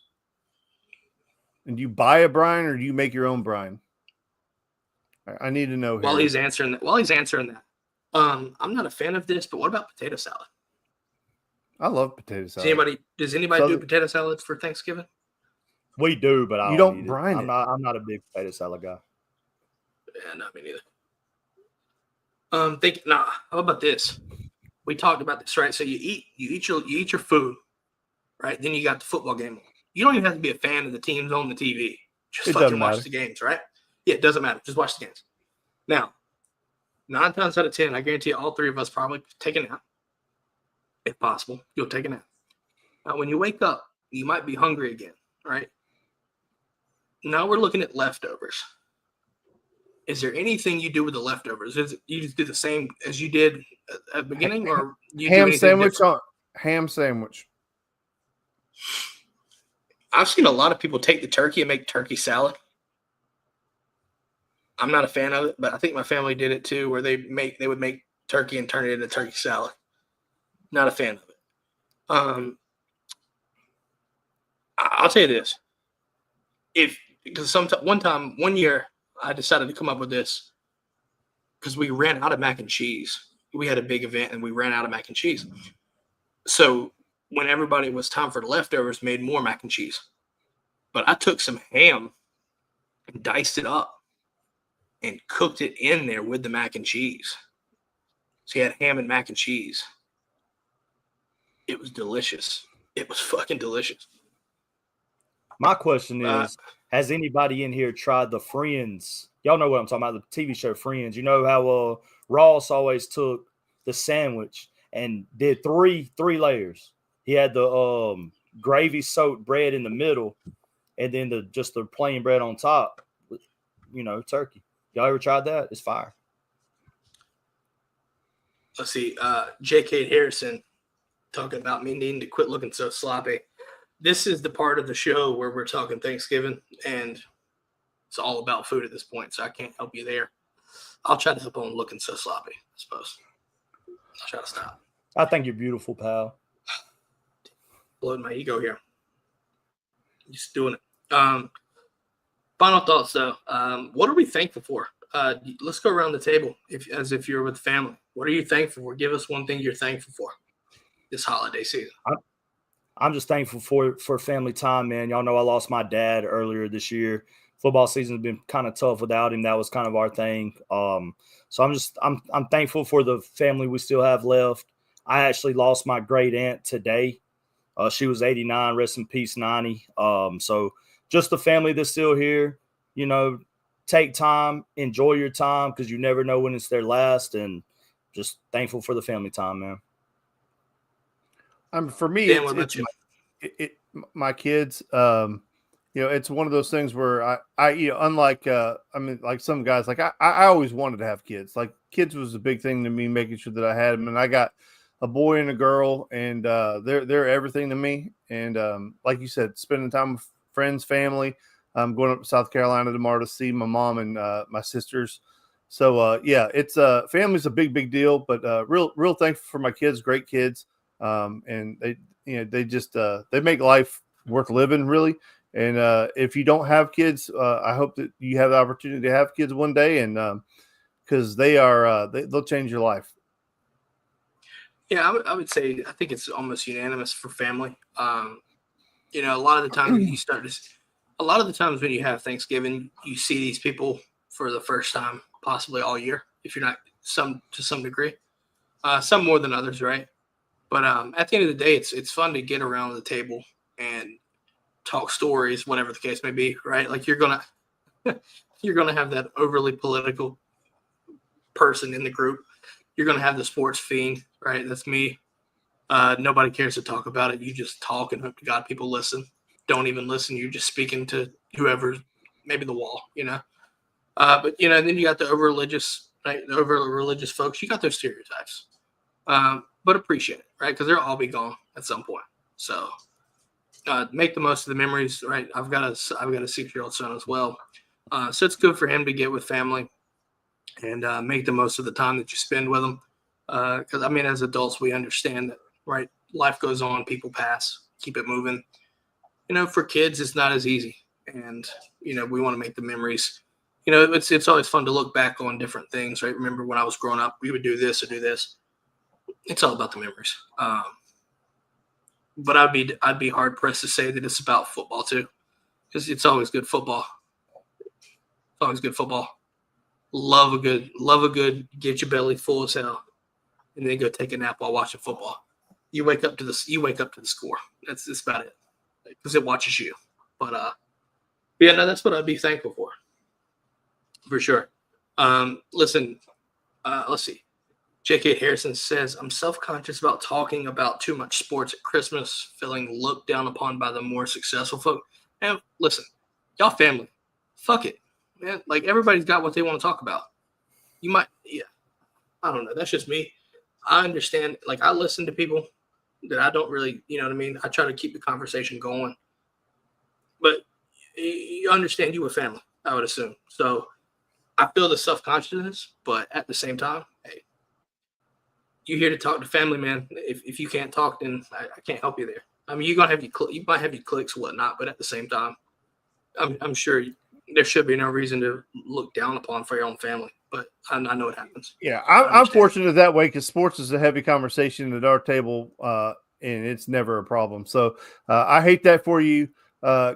And do you buy a brine or do you make your own brine? I need to know. While Harry. he's answering that, I'm not a fan of this, but what about potato salad? I love potato salad. Does anybody do potato salads for Thanksgiving? We do, but You don't brine it. I'm not a big potato salad guy. Yeah, not me neither. How about this? We talked about this, right? So you eat your food, right? Then you got the football game on. You don't even have to be a fan of the teams on the TV. Just It fucking doesn't watch matter. the games, right? Yeah, it doesn't matter. Just watch the games. Now, 9 times out of 10, I guarantee all 3 of us probably take a nap. If possible, you'll take a nap. Now, when you wake up, you might be hungry again, right? Now we're looking at leftovers. Is there anything you do with the leftovers? Is it, you just do the same as you did at the beginning, or you do ham anything sandwich different? ham sandwich. I've seen a lot of people take the turkey and make turkey salad. I'm not a fan of it, but I think my family did it too, where they would make turkey and turn it into turkey salad. Not a fan of it. I'll tell you this: one year I decided to come up with this because we ran out of mac and cheese. We had a big event and we ran out of mac and cheese. So when everybody was time for the leftovers, made more mac and cheese. But I took some ham and diced it up and cooked it in there with the mac and cheese. So you had ham and mac and cheese. It was delicious. It was fucking delicious. My question is, has anybody in here tried the Friends? Y'all know what I'm talking about, the TV show Friends. You know how Ross always took the sandwich and did three layers. He had the gravy-soaked bread in the middle and then the plain bread on top, turkey. Y'all ever tried that? It's fire. Let's see. J.K. Harrison talking about me needing to quit looking so sloppy. This is the part of the show where we're talking Thanksgiving, and it's all about food at this point, so I can't help you there. I'll try to help on looking so sloppy, I suppose. I'll try to stop. I think you're beautiful, pal. Blowing my ego here. Just doing it. Final thoughts, though. What are we thankful for? Let's go around the table as if you're with family. What are you thankful for? Give us one thing you're thankful for this holiday season. I'm just thankful for family time, man. Y'all know I lost my dad earlier this year. Football season's been kind of tough without him. That was kind of our thing. So I'm thankful for the family we still have left. I actually lost my great aunt today. She was 89, rest in peace, 90. So just the family that's still here, take time, enjoy your time because you never know when it's their last, and just thankful for the family time, man. For me, Dan, it's my kids. It's one of those things where I unlike like some guys, like I always wanted to have kids. Like kids was a big thing to me, making sure that I had them, and I got a boy and a girl, and they're everything to me. And like you said, spending time with friends, family. I'm going up to South Carolina tomorrow to see my mom and my sisters. So it's family's a big deal, but real thankful for my kids, great kids. And they just they make life worth living, really. And if you don't have kids, I hope that you have the opportunity to have kids one day, and because they'll change your life. Yeah, I would say I think it's almost unanimous for family. A lot of the times a lot of the times when you have Thanksgiving, you see these people for the first time, possibly all year, if you're not to some degree, some more than others, right? But at the end of the day, it's fun to get around the table and talk stories, whatever the case may be, right? Like you're gonna have that overly political person in the group. You're gonna have the sports fiend, right? That's me. Nobody cares to talk about it. You just talk and hope to God people listen. Don't even listen. You're just speaking to whoever, maybe the wall, But then you got the over religious folks. You got those stereotypes. But appreciate it, right? Because they'll all be gone at some point. So make the most of the memories, right? I've got a 6-year-old son as well. So it's good for him to get with family and make the most of the time that you spend with them. Because, as adults, we understand that, right? Life goes on, people pass, keep it moving. For kids, it's not as easy. And, we want to make the memories. It's always fun to look back on different things, right? Remember when I was growing up, we would do this or do this. It's all about the memories. But I'd be hard pressed to say that it's about football too, because it's always good football. It's always good football. Love a good, get your belly full as hell, and then go take a nap while watching football. You wake up to the score. That's about it, because it watches you. But that's what I'd be thankful for sure. Listen. Let's see. J.K. Harrison says, I'm self-conscious about talking about too much sports at Christmas, feeling looked down upon by the more successful folk. And listen, y'all family. Fuck it. Man, like everybody's got what they want to talk about. You might, yeah. I don't know. That's just me. I understand. Like I listen to people that I don't really, you know what I mean? I try to keep the conversation going. But you understand you were family, I would assume. So I feel the self-consciousness, but at the same time, hey, you're here to talk to family, man. If you can't talk, then I can't help you there. I mean, you're gonna have you might have your clicks and whatnot, but at the same time, I'm sure there should be no reason to look down upon for your own family. But I know it happens. Yeah, I'm fortunate that way because sports is a heavy conversation at our table, and it's never a problem. So I hate that for you,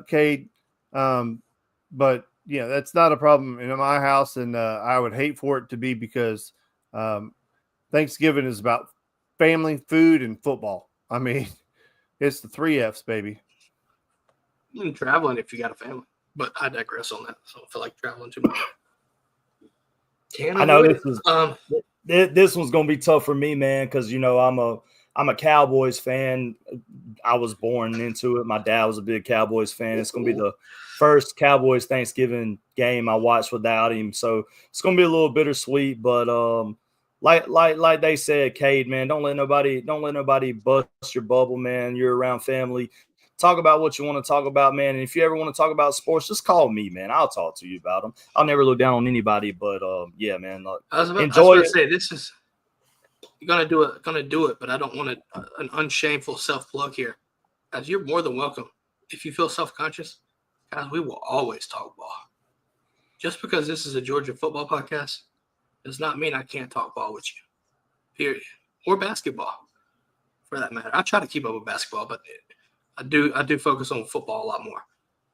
Cade. But yeah, that's not a problem in my house, and I would hate for it to be because Thanksgiving is about family, food, and football. I mean, it's the 3 F's, baby. And traveling if you got a family, but I digress on that. So I don't feel like traveling too much. I know this one's gonna be tough for me, man, because I'm a Cowboys fan. I was born into it. My dad was a big Cowboys fan. It's gonna be the first Cowboys Thanksgiving game I watched without him, so it's gonna be a little bittersweet. But like they said, Cade, man, don't let nobody bust your bubble, man. You're around family. Talk about what you want to talk about, man. And if you ever want to talk about sports, just call me, man. I'll talk to you about them. I'll never look down on anybody, but yeah, man. I was about to say this is you're gonna do it, but I don't want an unshameful self plug here. Guys, you're more than welcome. If you feel self-conscious, guys, we will always talk ball. Just because this is a Georgia football podcast does not mean I can't talk ball with you. Period. Or basketball, for that matter. I try to keep up with basketball, but I do focus on football a lot more.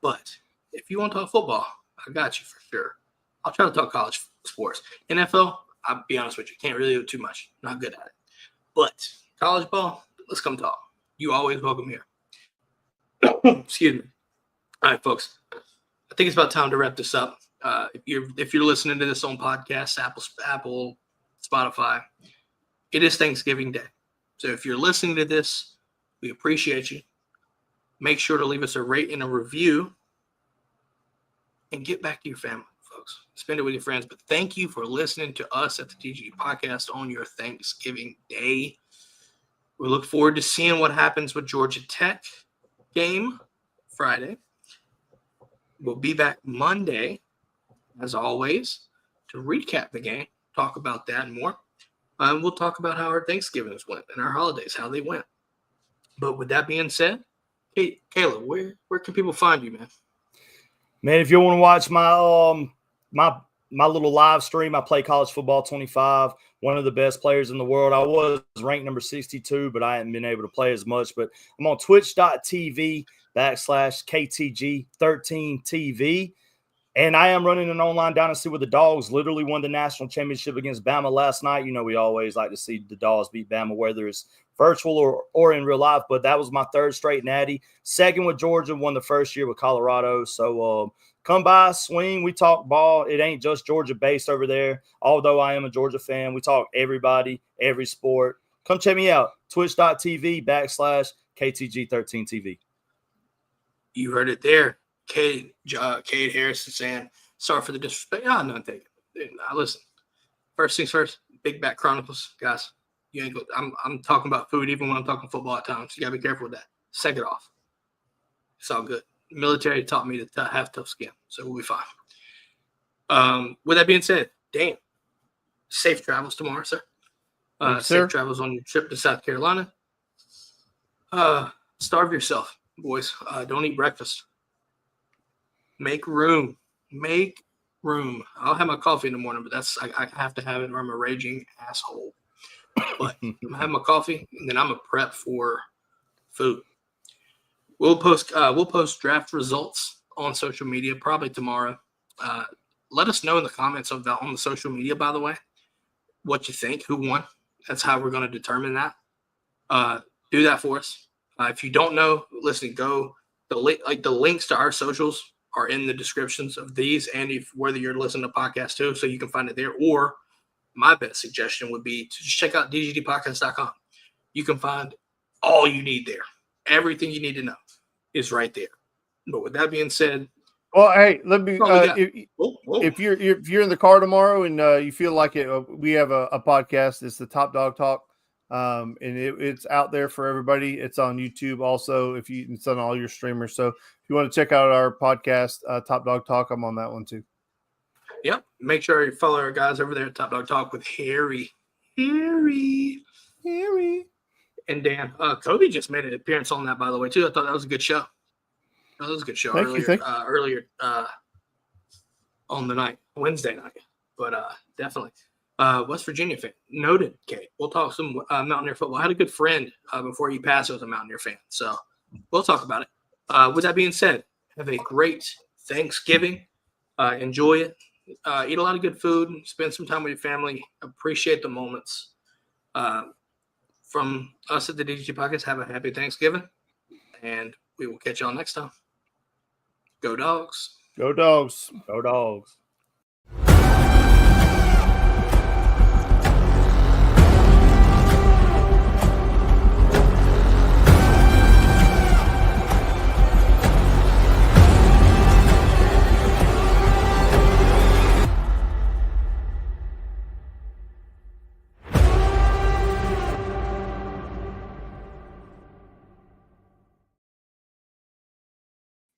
But if you want to talk football, I got you for sure. I'll try to talk college sports. NFL, I'll be honest with you, can't really do too much. Not good at it. But college ball, let's come talk. You always welcome here. Excuse me. All right, folks. I think it's about time to wrap this up. If you're listening to this on podcasts, Apple, Spotify, it is Thanksgiving Day. So if you're listening to this, we appreciate you. Make sure to leave us a rate and a review and get back to your family, folks. Spend it with your friends. But thank you for listening to us at the DGD Podcast on your Thanksgiving Day. We look forward to seeing what happens with Georgia Tech game Friday. We'll be back Monday, as always, to recap the game, talk about that and more. And we'll talk about how our Thanksgivings went and our holidays, how they went. But with that being said, hey, Caleb, where can people find you, man? Man, if you want to watch my my little live stream, I play college football 25, one of the best players in the world. I was ranked number 62, but I haven't been able to play as much. But I'm on twitch.tv/KTG13TV. And I am running an online dynasty with the Dawgs. Literally won the national championship against Bama last night. You know, we always like to see the Dawgs beat Bama, whether it's virtual or in real life. But that was my third straight natty. Second with Georgia, won the first year with Colorado. So come by, swing. We talk ball. It ain't just Georgia-based over there. Although I am a Georgia fan, we talk everybody, every sport. Come check me out. Twitch.tv/KTG13TV. You heard it there. Cade Harrison saying, sorry for the disrespect. No, no, take it. Now, listen, first things first, Big Back Chronicles, guys. You ain't go, I'm talking about food even when I'm talking football at times. You got to be careful with that. Second off, it's all good. The military taught me to have tough skin, so we'll be fine. With that being said, Dan, safe travels tomorrow, sir. Safe travels on your trip to South Carolina. Starve yourself, boys. Don't eat breakfast. Make room. Make room. I'll have my coffee in the morning, but I have to have it or I'm a raging asshole. But I'm gonna have my coffee and then I'm gonna prep for food. We'll post draft results on social media probably tomorrow. Let us know in the comments on the social media, by the way, what you think, who won. That's how we're going to determine that. Do that for us. If you don't know, listen, the links to our socials are in the descriptions of these, and whether you're listening to podcasts too, so you can find it there, or my best suggestion would be to just check out dgdpodcast.com. You can find all you need there. Everything you need to know is right there. But with that being said, well, hey, let me. Whoa. If you're in the car tomorrow and you feel like it, we have a podcast. It's the Top Dog Talk, and it's out there for everybody. It's on YouTube also. It's on all your streamers. So if you want to check out our podcast, Top Dog Talk, I'm on that one too. Yep. Make sure you follow our guys over there at Top Dog Talk with Harry, and Dan. Kobe just made an appearance on that, by the way, too. I thought that was a good show. That was a good show earlier on the night, Wednesday night. But definitely. West Virginia fan. Noted, Kate. We'll talk some Mountaineer football. I had a good friend before he passed who was a Mountaineer fan. So we'll talk about it. With that being said, have a great Thanksgiving. Enjoy it. Eat a lot of good food. Spend some time with your family. Appreciate the moments. From us at the DGD Podcast, have a happy Thanksgiving. And we will catch y'all next time. Go Dogs. Go Dogs. Go Dogs.